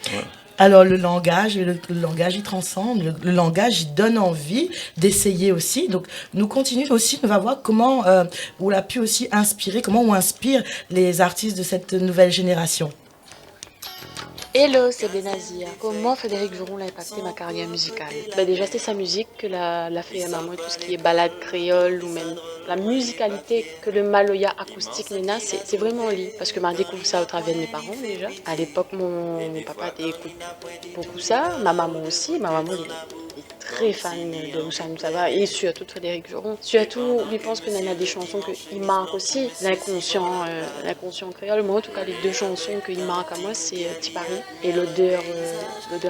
Ouais. Alors le langage, il transcende, le langage, il donne envie d'essayer aussi. Donc nous continuons aussi, on va voir comment on a pu aussi inspirer, comment on inspire les artistes de cette nouvelle génération. Hello, c'est Benazia. Comment Frédéric Joron l'a impacté ma carrière musicale? Déjà, c'est sa musique que l'a fait à maman, tout ce qui est balade créole ou même la musicalité que le Maloya acoustique Nena, c'est vraiment lui. Parce que j'ai découvert ça au travers de mes parents déjà. À l'époque, mon papa écoute beaucoup ça, ma maman aussi. Ma maman est très fan de Moussa Moussava et surtout de Frédéric Joron. Surtout, je pense qu'il y a des chansons qui marquent aussi l'inconscient créole. Moi, en tout cas, les deux chansons qui marquent à moi, c'est Petit Paris et l'odeur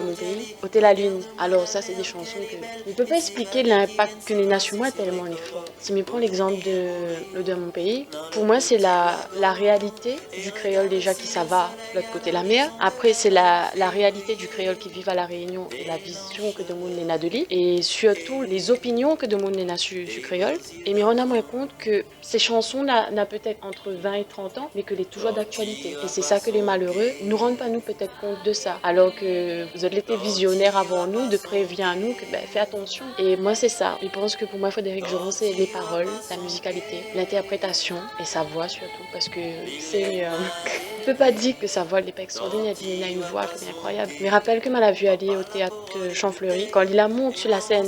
mon pays. Ôter la lune. Alors ça, c'est des chansons que je ne peux pas expliquer l'impact que Nena sur moi tellement elle est forte. Si je prends l'exemple de l'odeur mon pays, pour moi, c'est la réalité du créole déjà qui ça va de l'autre côté de la mer. Après, c'est la réalité du créole qui vit à La Réunion et la vision que demande Nena de lui. Et surtout, les opinions que demande Nena sur créole. Et me rendre moins compte que ces chansons n'a peut-être entre 20 et 30 ans, mais que les toujours d'actualité. Et c'est ça que les malheureux ne rendent pas nous peut-être compte de ça. Alors que vous avez été visionnaires avant nous, de prévenir nous que fais attention. Et moi, c'est ça. Je pense que pour moi, Frédéric Joron, c'est les paroles, la musicalité, l'interprétation et sa voix surtout. Parce que c'est... je peux pas dire que sa voix n'est pas extraordinaire. Il a une voix qui est incroyable. Je me rappelle que je l'ai vu aller au théâtre Champfleury. Quand il la monte sur la scène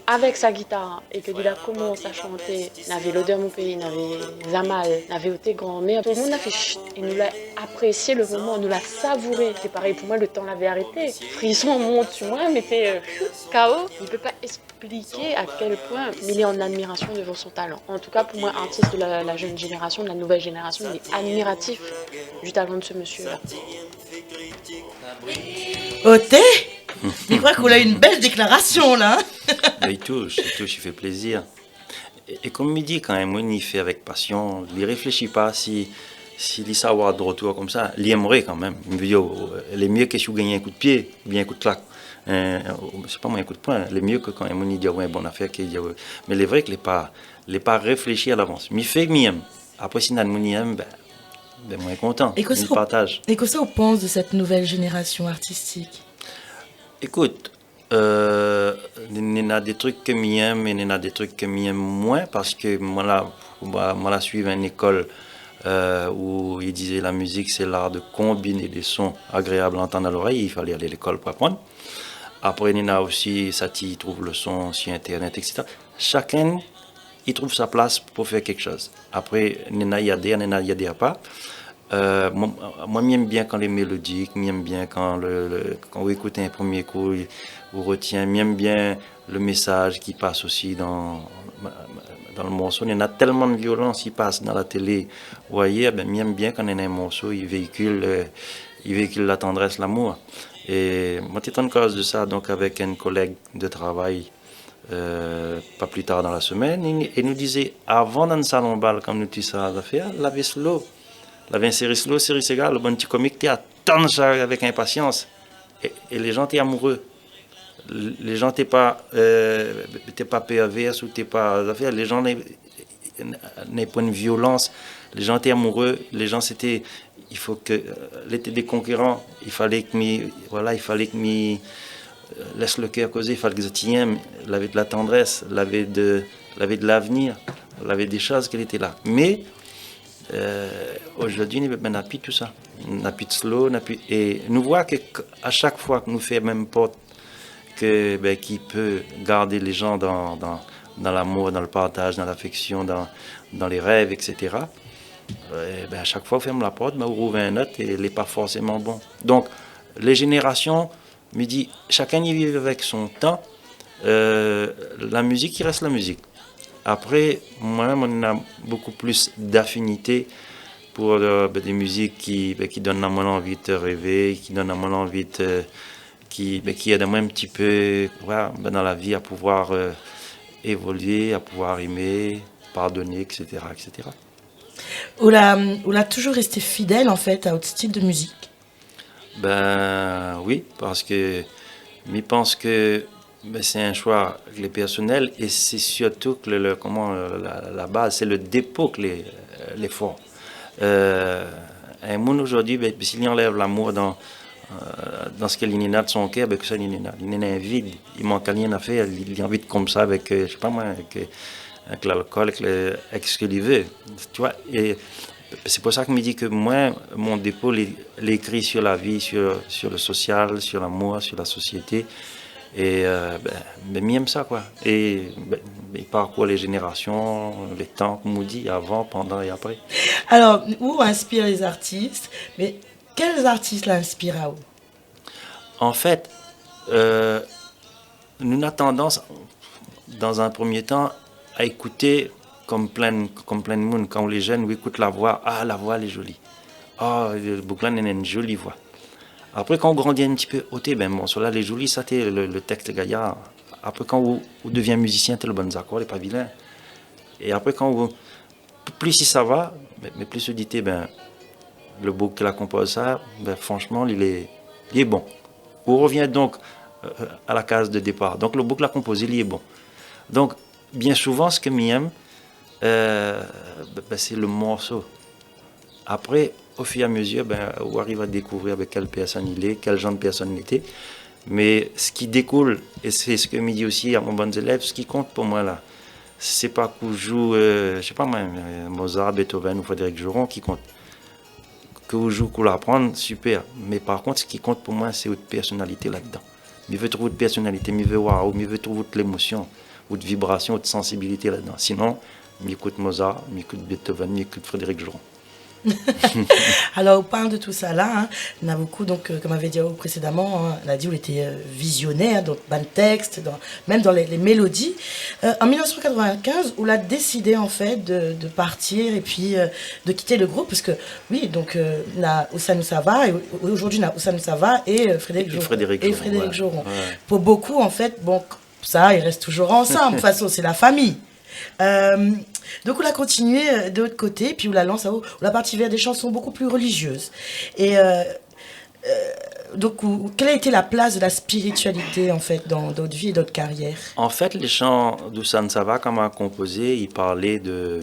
avec sa guitare et que il a commencé à chanter, il avait l'odeur mon pays, il avait Zamal, il avait ôté grand-mère, tout le monde a fait chut et nous l'a apprécié le moment, nous l'a savouré. C'est pareil pour moi, le temps l'avait arrêté. Frisson monte sur moi, mais t'es KO. Il ne peut pas expliquer à quel point il est en admiration devant son talent. En tout cas, pour moi, artiste de la jeune génération, de la nouvelle génération, il est admiratif du talent de ce monsieur-là. Oté, je crois qu'on a une belle déclaration là. Il touche, il fait plaisir. Et comme il dit, quand même, il fait avec passion, il ne réfléchit pas si il savoir de retour comme ça, il aimerait quand même. Il me dit, il est mieux que si vous gagnez un coup de pied, ou bien un coup de claque. C'est pas moi un coup de poing, il est mieux que quand il dit, ouais, bonne affaire, qu'il dit, ouais. Mais il est vrai qu'il n'est pas réfléchi à l'avance. Mais il fait qu'il aime. Après, si il aime, moi content, il partage. Et qu'est-ce qu'on pense de cette nouvelle génération artistique? Écoute, il y a des trucs que j'aime et il y a des trucs que j'aime moins parce que moi là suivre une école où il disait la musique c'est l'art de combiner des sons agréables à entendre à l'oreille, il fallait aller à l'école pour apprendre. Après il y a aussi Satie trouve le son sur internet, etc. Chacun il trouve sa place pour faire quelque chose. Après il y a des pas. Moi j'aime bien quand les mélodiques, j'aime bien quand vous écoutez un premier coup, vous retient, j'aime bien le message qui passe aussi dans le morceau. Il y en a tellement de violence qui passe dans la télé, vous voyez, j'aime bien quand il y a un morceau, il véhicule la tendresse, l'amour. Et moi j'étais en cause de ça donc avec un collègue de travail pas plus tard dans la semaine, et nous disait avant dans le salon bal, comme nous disons ça à faire, lavez slow. La une série slow, série égale, le bon petit comique, tu attends ça avec impatience. Et les gens, t'es amoureux. Les gens, t'es pas pervers ou t'es pas affaire. Les gens n'ont pas une violence. Les gens, t'es amoureux. Les gens, c'était. Il faut que. L'été des concurrents, il fallait que laisse le cœur causer, il fallait que je tienne, il avait de la tendresse, il avait de l'avenir, il avait des choses qui étaient là. Mais. Aujourd'hui, on n'a plus tout ça. On n'a plus de slow, et nous voyons qu'à chaque fois que nous faisons même porte qui peut garder les gens dans l'amour, dans le partage, dans l'affection, dans les rêves, etc. À chaque fois, on ferme la porte, on ouvre un autre et il n'est pas forcément bon. Donc, les générations, me dit, chacun y vit avec son temps. La musique, il reste la musique. Après, moi-même, on a beaucoup plus d'affinité pour des musiques qui donnent à moi envie de rêver, qui donnent à moi envie de... qui aident moi un petit peu dans la vie à pouvoir évoluer, à pouvoir aimer, pardonner, etc. etc. On a toujours resté fidèle, en fait, à votre style de musique. Oui, parce que je pense que c'est un choix les personnel et c'est surtout que la base, c'est le dépôt que les font. Un monde aujourd'hui, s'il enlève l'amour dans ce qu'il y a de son cœur, que ça, il y a un vide, il manque rien à faire, il a envie de comme ça avec, je sais pas moi, avec l'alcool, avec ce qu'il veut, tu vois. Et c'est pour ça que je me dis que moi, mon dépôt, l'écrit sur la vie, sur le social, sur l'amour, sur la société. Et j'aime ça, quoi. Et il parcourt les générations, les temps, comme on dit, avant, pendant et après. Alors, où inspirent les artistes? Mais quels artistes l'inspirent à vous? En fait, nous avons tendance, dans un premier temps, à écouter comme plein de monde. Quand les jeunes écoutent la voix, la voix elle est jolie. Le Bouclan a une jolie voix. Après, quand on grandit un petit peu, cela les jolis, ça c'est le texte gaillard. Après, quand on devient musicien, t'as le bon accord, les pas vilain. Et après, plus si ça va, mais plus se dit, le beau qui la compose ça, franchement, il est bon. On revient donc à la case de départ. Donc, le beau qui l'a composé, il est bon. Donc, bien souvent, ce que j'aime, c'est le morceau. Après, au fur et à mesure, on arrive à découvrir quelle personne il est, quel genre de personne il était. Mais ce qui découle, et c'est ce que je dis aussi à mon bon élève, ce qui compte pour moi là, c'est pas qu'on joue, je sais pas moi, Mozart, Beethoven ou Frédéric Joron qui compte. Que vous jouez, qu'on l'apprend, super. Mais par contre, ce qui compte pour moi, c'est votre personnalité là-dedans. Je veux trouver votre personnalité, je veux trouver votre émotion, votre vibration, votre sensibilité là-dedans. Sinon, j'écoute Mozart, j'écoute Beethoven, j'écoute Frédéric Joron. Alors, on parle de tout ça là. Hein. On a beaucoup, donc, comme avait dit précédemment, hein, on a dit qu'il était visionnaire dans le texte, même dans les mélodies. En 1995, on a décidé en fait de partir et puis de quitter le groupe, parce que oui, donc on a Oussano Sava, et aujourd'hui on a Oussano Sava et Frédéric Joron. Ouais. Pour beaucoup, en fait, bon, ça, ils restent toujours ensemble. De toute façon, c'est la famille. Donc on a continué de l'autre côté, puis on la lance, on a parti vers des chansons beaucoup plus religieuses. Et donc, quelle a été la place de la spiritualité en fait dans votre vie et dans votre carrière? En fait, les chants d'Oussano Sava, comme on a composé, il parlait de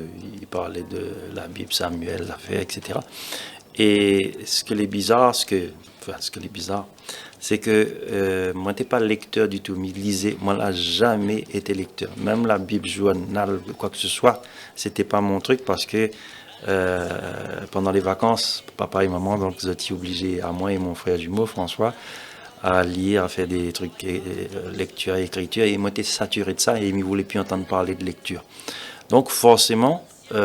la Bible, Samuel, l'affaire, etc. Et ce que les bizarre, c'est que moi, je n'étais pas lecteur du tout, mais lisais. Moi, je n'ai jamais été lecteur. Même la Bible journal, quoi que ce soit, ce n'était pas mon truc parce que pendant les vacances, papa et maman, donc, ils étaient obligés, à moi et mon frère jumeau, François, à lire, à faire des trucs, lecture et écriture. Et moi, j'étais saturé de ça et ils ne voulaient plus entendre parler de lecture. Donc, forcément, moi,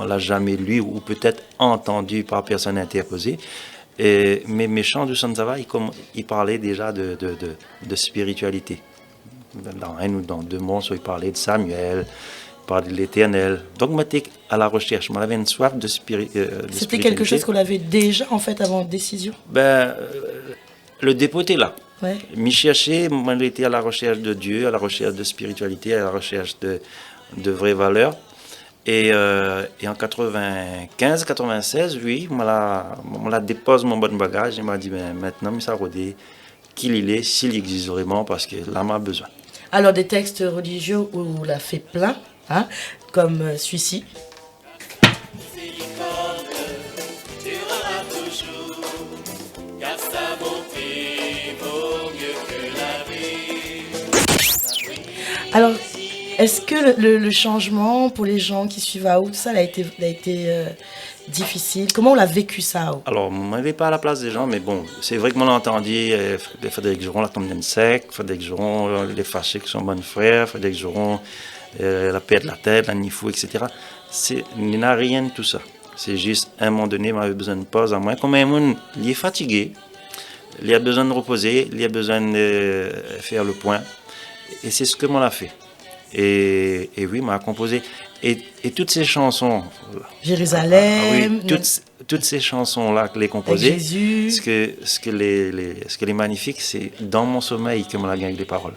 je l'ai jamais lu ou peut-être entendu par personne interposée. Mais mes chants d'Oussano Sava, il parlait déjà de spiritualité. Dans un ou dans deux morceaux, il parlait de Samuel, il parlait de l'Éternel. Donc, moi, j'étais à la recherche. Moi, j'avais une soif de spiritualité. C'était quelque chose qu'on avait déjà, en fait, avant décision? Le dépôt était là. Ouais. M'y chercher, moi, j'étais à la recherche de Dieu, à la recherche de spiritualité, à la recherche de vraies valeurs. Et en 95-96, oui, on la dépose mon bon bagage et m'a dit maintenant, mais ça rodé, qu'il il est, s'il existe vraiment, parce que là, m'a besoin. Alors, des textes religieux où on l'a fait plein, hein, comme celui-ci. Alors, est-ce que le changement pour les gens qui suivent AO, tout ça, a été difficile? Comment on l'a vécu ça? Alors, moi, je n'avais pas à la place des gens, mais bon, c'est vrai que moi, j'ai entendu Frédéric Joron, la tombe sec, Frédéric Joron, les fâchés qui sont bons frères, Frédéric Joron, la paix de la tête, la nifou, etc. Il n'y a rien de tout ça. C'est juste, à un moment donné, j'avais besoin de pause à moi. Comme un monde, il est fatigué, il a besoin de reposer, il a besoin de faire le point. Et c'est ce que moi, l'a fait. Et oui, m'a composé. Et toutes ces chansons. Jérusalem. Toutes ces chansons-là que les composées. Jésus. Ce que les magnifique, c'est dans mon sommeil que m'a gagné les paroles.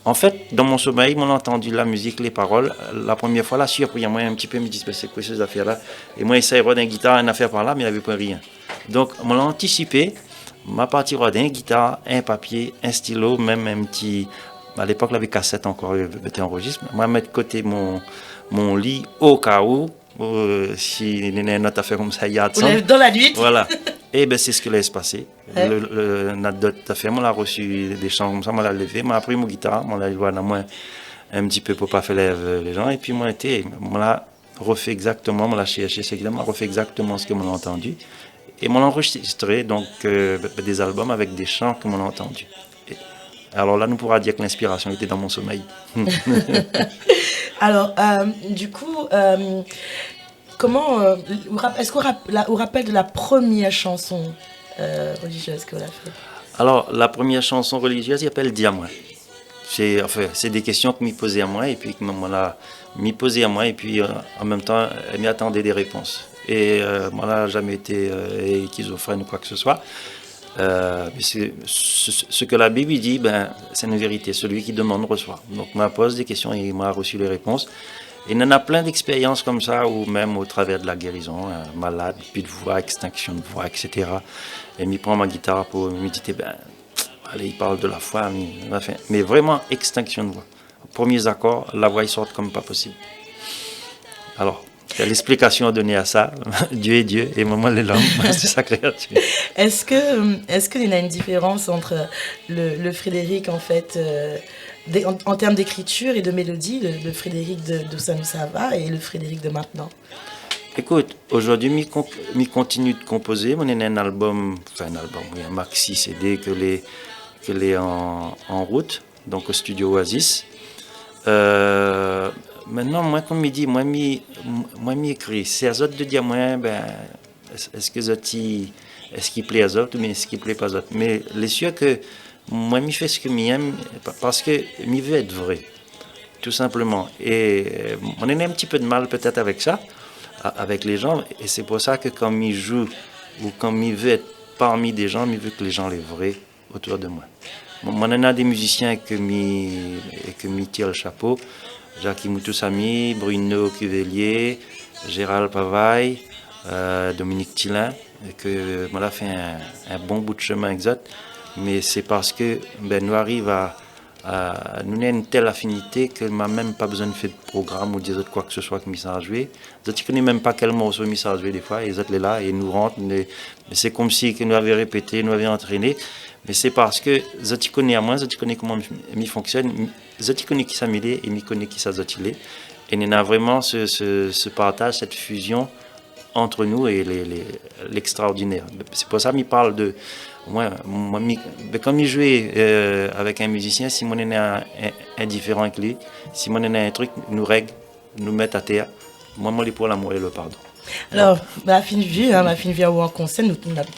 En fait, dans mon sommeil, j'ai entendu la musique, les paroles. La première fois, là, surpris, moi, un petit peu, me dit, c'est quoi ces affaires-là? Et moi, j'essaie de une guitare, une affaire par là, mais il n'y avait pas rien. Donc, je l'ai anticipé. Ma partie d'une guitare, un papier, un stylo, même un petit. À l'époque, il y avait cassette encore, c'était enregistré. Moi, je mets de côté mon lit au cas où, si il y a une autre affaire comme ça, il y a dans la nuit. Voilà. Et c'est ce qui laisse passer. Notre affaire, on a reçu des chants comme ça, on l'a levé, on a pris mon guitare, on l'a joué un petit peu pour ne pas faire les gens. Et puis, on l'a refait exactement, on l'a cherché, on a refait exactement ce que on a entendu. Et on a enregistré donc, des albums avec des chants que on a entendus. Alors là, nous pourrons dire que l'inspiration était dans mon sommeil. Alors, du coup, est-ce qu'on vous rappelle de la première chanson religieuse que vous avez faite? Alors, la première chanson religieuse, il s'appelle Dis à moi. C'est des questions que m'y posait à moi, et puis que m'y posait à moi, et puis en même temps, elle m'y attendait des réponses. Et moi, là, jamais été schizophrène ou quoi que ce soit. Mais ce que la Bible dit, c'est une vérité. Celui qui demande reçoit. Donc, m'a pose des questions et il m'a reçu les réponses. Et il y en a plein d'expériences comme ça, ou même au travers de la guérison, malade, plus de voix, extinction de voix, etc. Et il prend ma guitare pour méditer. Allez, il parle de la foi, mais vraiment extinction de voix. Premiers accords, la voix sort comme pas possible. Alors, il y a l'explication à donner à ça. Dieu est Dieu et maman est l'homme, c'est sa créature. Est-ce qu'il y a une différence entre le Frédéric, en fait, en termes d'écriture et de mélodie, le Frédéric de Ça nous ça va et le Frédéric de maintenant? Écoute, aujourd'hui, je continue de composer. On a un album, un maxi CD que les en route, donc au studio Oasis. Maintenant, moi, comme il dit, moi, écrit. C'est à autres de dire, moi, est-ce qu'il plaît à autres ou est-ce qu'il plaît pas à autres. Mais les sûr que moi, je fais ce que j'aime parce que je veux être vrai, tout simplement. Et on a un petit peu de mal peut-être avec ça, avec les gens. Et c'est pour ça que quand je joue ou quand je veux être parmi des gens, je veux que les gens les vrais autour de moi. Moi, on a des musiciens que je tire le chapeau. Jacques Moutoussami, Bruno Cuvelier, Gérald Pavaille, Dominique Tillin, que moi, fait un bon bout de chemin exact. Mais c'est parce que nous arrivons à nous donner une telle affinité que m'a même pas besoin de faire de programme ou dire quoi que ce soit que mis à jouer. Je ne connais même pas quel morceau mis à jouer des fois. Ils sont là et nous rentrent. Mais c'est comme si nous avions répété, nous avions entraîné. Mais c'est parce que je connais à moi, je connais comment il fonctionne, je connais qui ça m'est et je connais qui ça est. Et il y a vraiment ce partage, cette fusion entre nous et l'extraordinaire. C'est pour ça qu'il parle de... Moi, comme il jouait avec un musicien, si on est indifférent avec lui, si on est un truc, nous règle, nous met à terre, moi, je pour l'amour et le pardon. Alors, ma fine vie à ou en concert,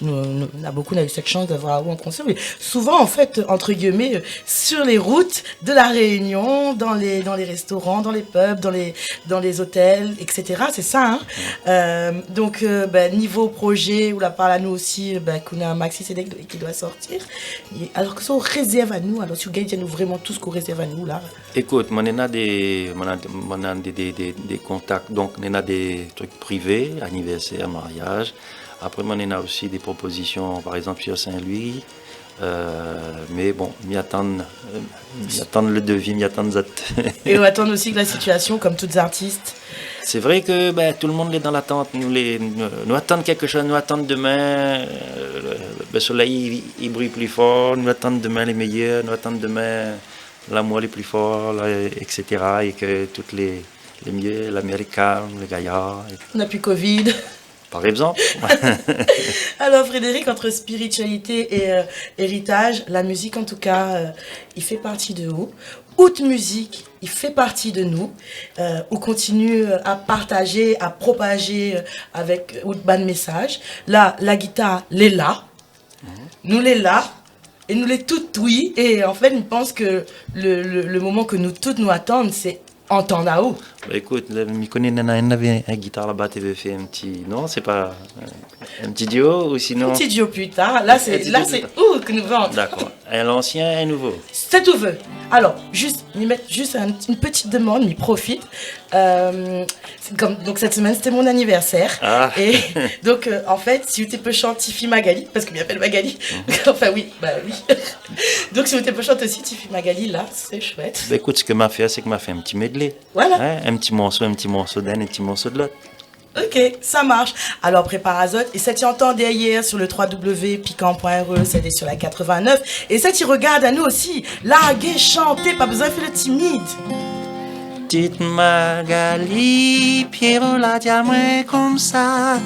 nous a beaucoup eu cette chance d'avoir ou en concert. Mais souvent, en fait, entre guillemets, sur les routes de la Réunion, dans les restaurants, dans les pubs, dans les hôtels, etc. C'est ça, hein. Donc, niveau projet, ou la parle à nous aussi, qu'on a un maxi CD qui doit sortir. Alors que ça, on réserve à nous. Alors, si vous gagnez nous vraiment tout ce qu'on réserve à nous, là. Écoute, on a des contacts, donc on a des trucs privés. Anniversaire, mariage. Après, on a aussi des propositions, par exemple sur Saint-Louis. Mais bon, m'y attendent le devis, m'y attendent ça. Et on attend aussi que la situation, comme tous les artistes. C'est vrai que tout le monde est dans l'attente. Nous attendons quelque chose, nous attendons demain. Le soleil, il brille plus fort. Nous attendons demain les meilleurs. Nous attendons demain l'amour les plus forts, etc. Et que toutes les mieux, l'américain, le gaillard. On n'a plus Covid. Par exemple. Alors Frédéric, entre spiritualité et héritage, la musique en tout cas, il fait partie de vous. Outre musique, il fait partie de nous. On continue à partager, à propager avec outre ban message. Là, la guitare, l'est là. Nous l'est là. Et nous l'est toutes, oui. Et en fait, je pense que le moment que nous toutes nous attendons, c'est entendre à où. Écoute, je connais une guitare là-bas, tu veux faire un petit... Non, c'est pas un petit duo ou sinon... Un petit duo plus tard. Là, c'est où que nous vendons. D'accord. L'ancien et un nouveau. C'est tout veut. Alors, juste une petite demande, m'y profite. Donc cette semaine, c'était mon anniversaire. Ah. Et donc, en fait, si tu peux chanter Tiffy Magali, parce que je m'appelle Magali. Enfin, oui, oui. Donc, si tu peux chanter aussi Tiffy Magali, là, c'est chouette. Écoute, ce que m'a fait, c'est que m'a fait un petit medley. Voilà. Hein? Un petit morceau d'un, un petit morceau de l'autre. Ok, ça marche. Alors prépare Azote. Et ça t'y entendait hier sur le www.piquant.re, c'était sur la 89. Et ça t'y regarde à nous aussi. Larguer, chanter, pas besoin de faire le timide. Petite Magali, Pierrot la diamant comme ça.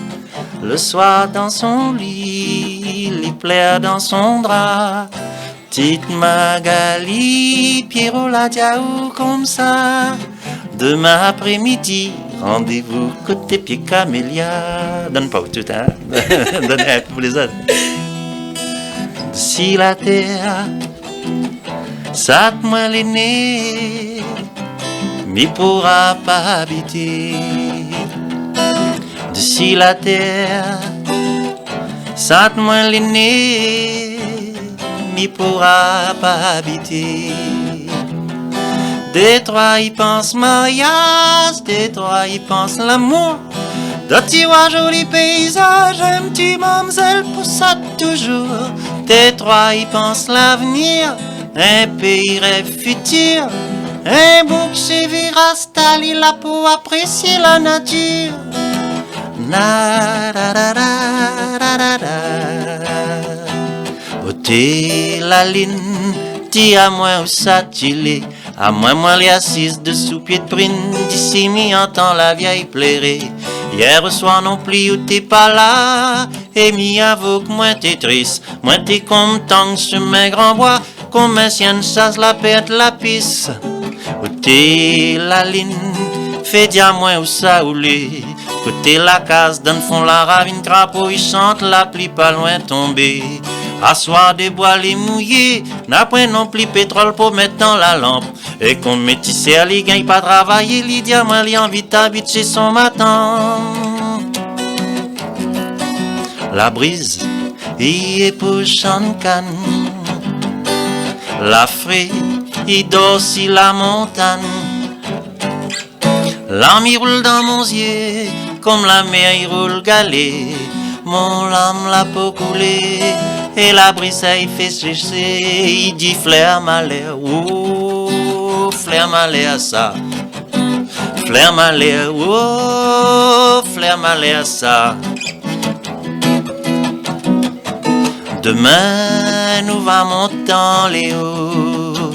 Le soir dans son lit, il plaire dans son drap. Petite Magali, Pierrot la diaou comme ça. Demain après-midi, rendez-vous côté Pied Camélia. Donne pas tout, hein. Donne un pour les autres. si la terre, ça te moi l'aîné, m'y pourra pas habiter. Si la terre, ça te moi l'aîné, m'y pourra pas habiter. Détroit y pense mariage, Détroit y pense l'amour. D'autres y voient joli paysage, un petit mamzelle pour ça toujours. Détroit y pense l'avenir, un pays rêve futur. Un bouc chez Virastal, il a pour apprécier la nature. Na da da da da da da. Ôtez la ligne, dis à moi où ça t'il est. À moi les assises dessous pied de prune, d'ici m'y entend la vieille plairer. Hier soir non plus où t'es pas là, et m'y avoue que moi t'es triste. Moi t'es content que chemin grand bois, comme un chien de chasse la pète la pisse. Ôtez la ligne, fais dire moi où ça ou les. Côté la case, dans le fond la ravine, crapaud il chante, la pluie pas loin tombée. Assoir des bois les mouillés, n'a point non plus pétrole pour mettre dans la lampe. Et qu'on métissait à les gagne pas travailler, les diamants les envie d'habiter chez son matin. La brise y est pour canne, la frais y dort si la montagne. L'âme y roule dans mon yeux, comme la mer y roule galet. Mon lame l'a peau coulée, et la brise y fait sécher. Il dit flair malheur, oh, flair malheur ça. Flair malheur, oh, flair malheur ça. Demain nous va monter dans les hauts.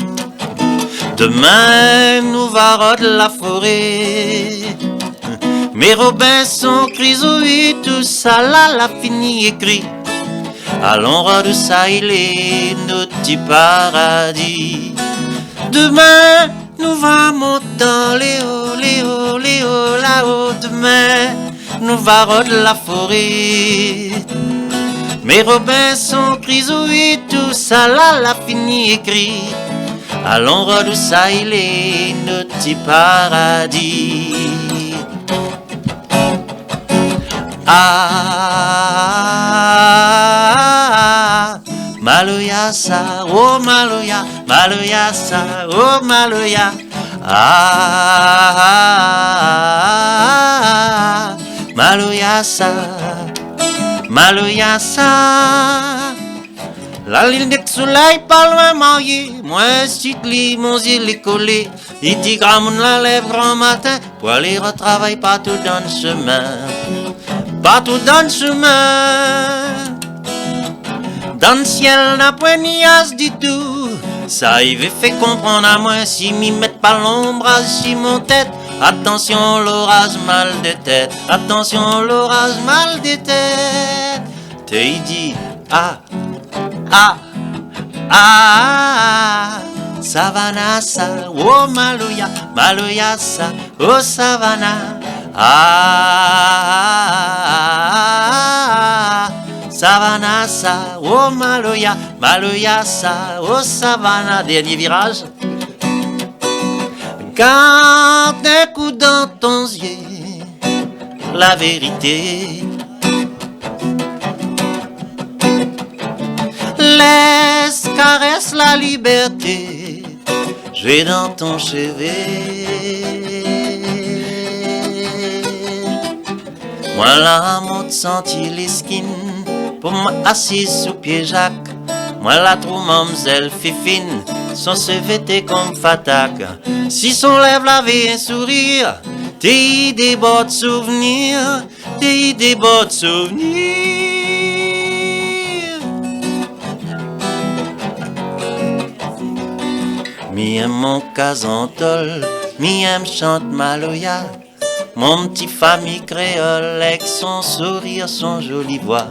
Demain nous va rôder la forêt. Mes Robinson, Chrysoïde, tout ça là, la fini écrit. Allons rôder ça, il est notre petit paradis. Demain nous va monter dans les hauts, les hauts, les hauts, là-haut. Demain nous va rôder la forêt. Mes Robinson, Chrysoïde, tout ça là, la fini écrit. Allons rôder ça, il est notre petit paradis. Ah, Maloya sa, oh Maloya, Maloya sa, oh Maloya. Ah, Maloya sa, Maloya sa. La ligne de soleil pas loin marié, moi si li mon yeux les collé. Il dit grand monde la lève grand matin pour aller retravailler partout dans le chemin. Partout dans le chemin. Dans le ciel n'a point ni as du tout. Ça y veut fait comprendre à moi si m'y mettent pas l'ombrage sur mon tête. Attention l'orage mal de tête. Attention l'orage mal de tête. Te dit ah. Ah, ah, Savannah sa, oh Maloya, Maloya sa, oh Savannah. Ah, Savannah sa, oh Maloya, Maloya sa, oh Savannah. Dernier virage. Garde un coup dans ton yeux, la vérité. Laisse, caresse la liberté, je vais dans ton chevet. Moi là, mon senti les skins, pour m'assise sous pied Jacques. Moi là, trop mamzelle fifine, son se vêtait comme Fatak. Si son lèvre l'avait un sourire, t'es des beaux de souvenirs, t'es des beaux de souvenirs. Mi aime mon casantol, mi aime chante Maloya. Mon petit famille créole avec son sourire, son jolie voix.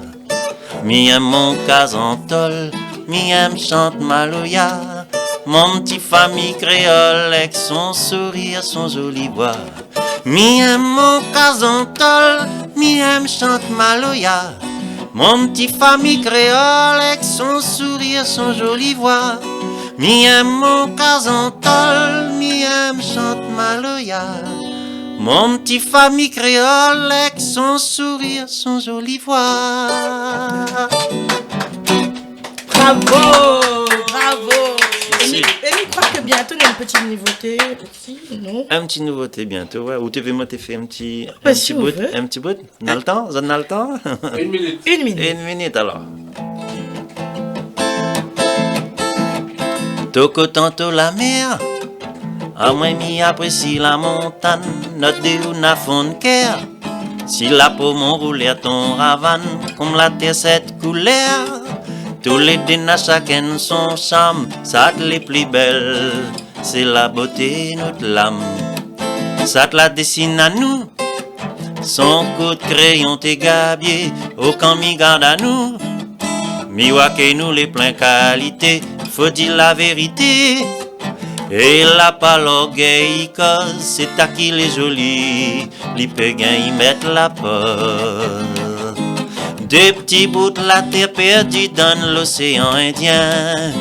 Mi aime mon casantol, mi aime chante Maloya. Mon petit famille créole avec son sourire, son jolie voix. Mi aime mon casantol, mi aime chante Maloya. Mon petit famille créole avec son sourire, son jolie voix. Mi aime mon casantol, mi aime chante Maloya. Mon petit famille créole avec son sourire, son jolie voix. Bravo, bravo. Et je crois que bientôt il y a une petite nouveauté aussi, non? Un petit nouveauté bientôt, ouais. Ou tu veux moi te faire un petit bout? Un petit bout? On a le temps? On a le temps? Une minute. Une minute alors. Toko tantôt la mer, à moi mi apprécie la montagne, notre deux n'a fond de cœur. Si la peau m'enroule ton ravane, comme la terre cette couleur, tous les dîners chacun son charme, ça te les plus belles, c'est la beauté notre l'âme. Ça te la dessine à nous, son coup de crayon t'es gabier, aucun mi garde à nous. Miwake nous les plein qualité, faut dire la vérité. Et la pas l'orgueil, cause c'est à qui les jolis, les péguins y mettent la peur. Deux petits bouts de la terre perdus dans l'océan Indien.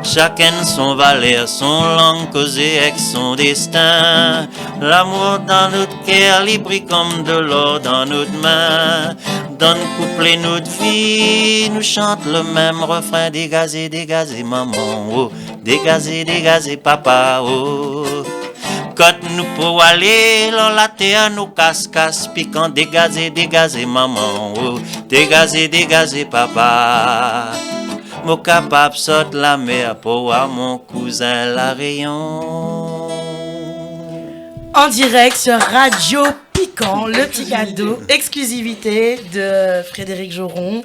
Chacun son valeur, son langue causée avec son destin. L'amour dans notre cœur, libre comme de l'or dans notre main. Dans le couplet notre vie, nous chante le même refrain. Dégazé, dégazé maman, oh. Dégazé, dégazé papa, oh. Quand nous pour aller dans la terre, nous casse piquant. Dégazé, dégazé maman, oh. Dégazé, dégazé papa. Mon capable saute la mer pour voir mon cousin la rayon. En direct sur Radio Piquant, le petit cadeau, exclusivité de Frédéric Joron,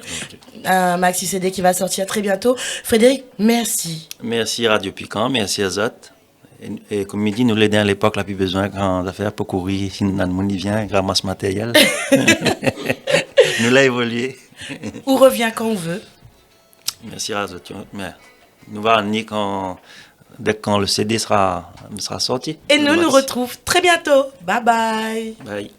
un maxi CD qui va sortir très bientôt. Frédéric, merci. Merci Radio Piquant, merci Azot. Et comme il dit, nous l'aidons à l'époque, la plus besoin de grandes affaires pour courir, si nous avons vient, ramasse matériel. Nous l'avons évolué. On revient quand on veut. Merci Azot. Mais nous allons venir dès que le CD sera sorti. Et nous retrouvons très bientôt. Bye bye. Bye.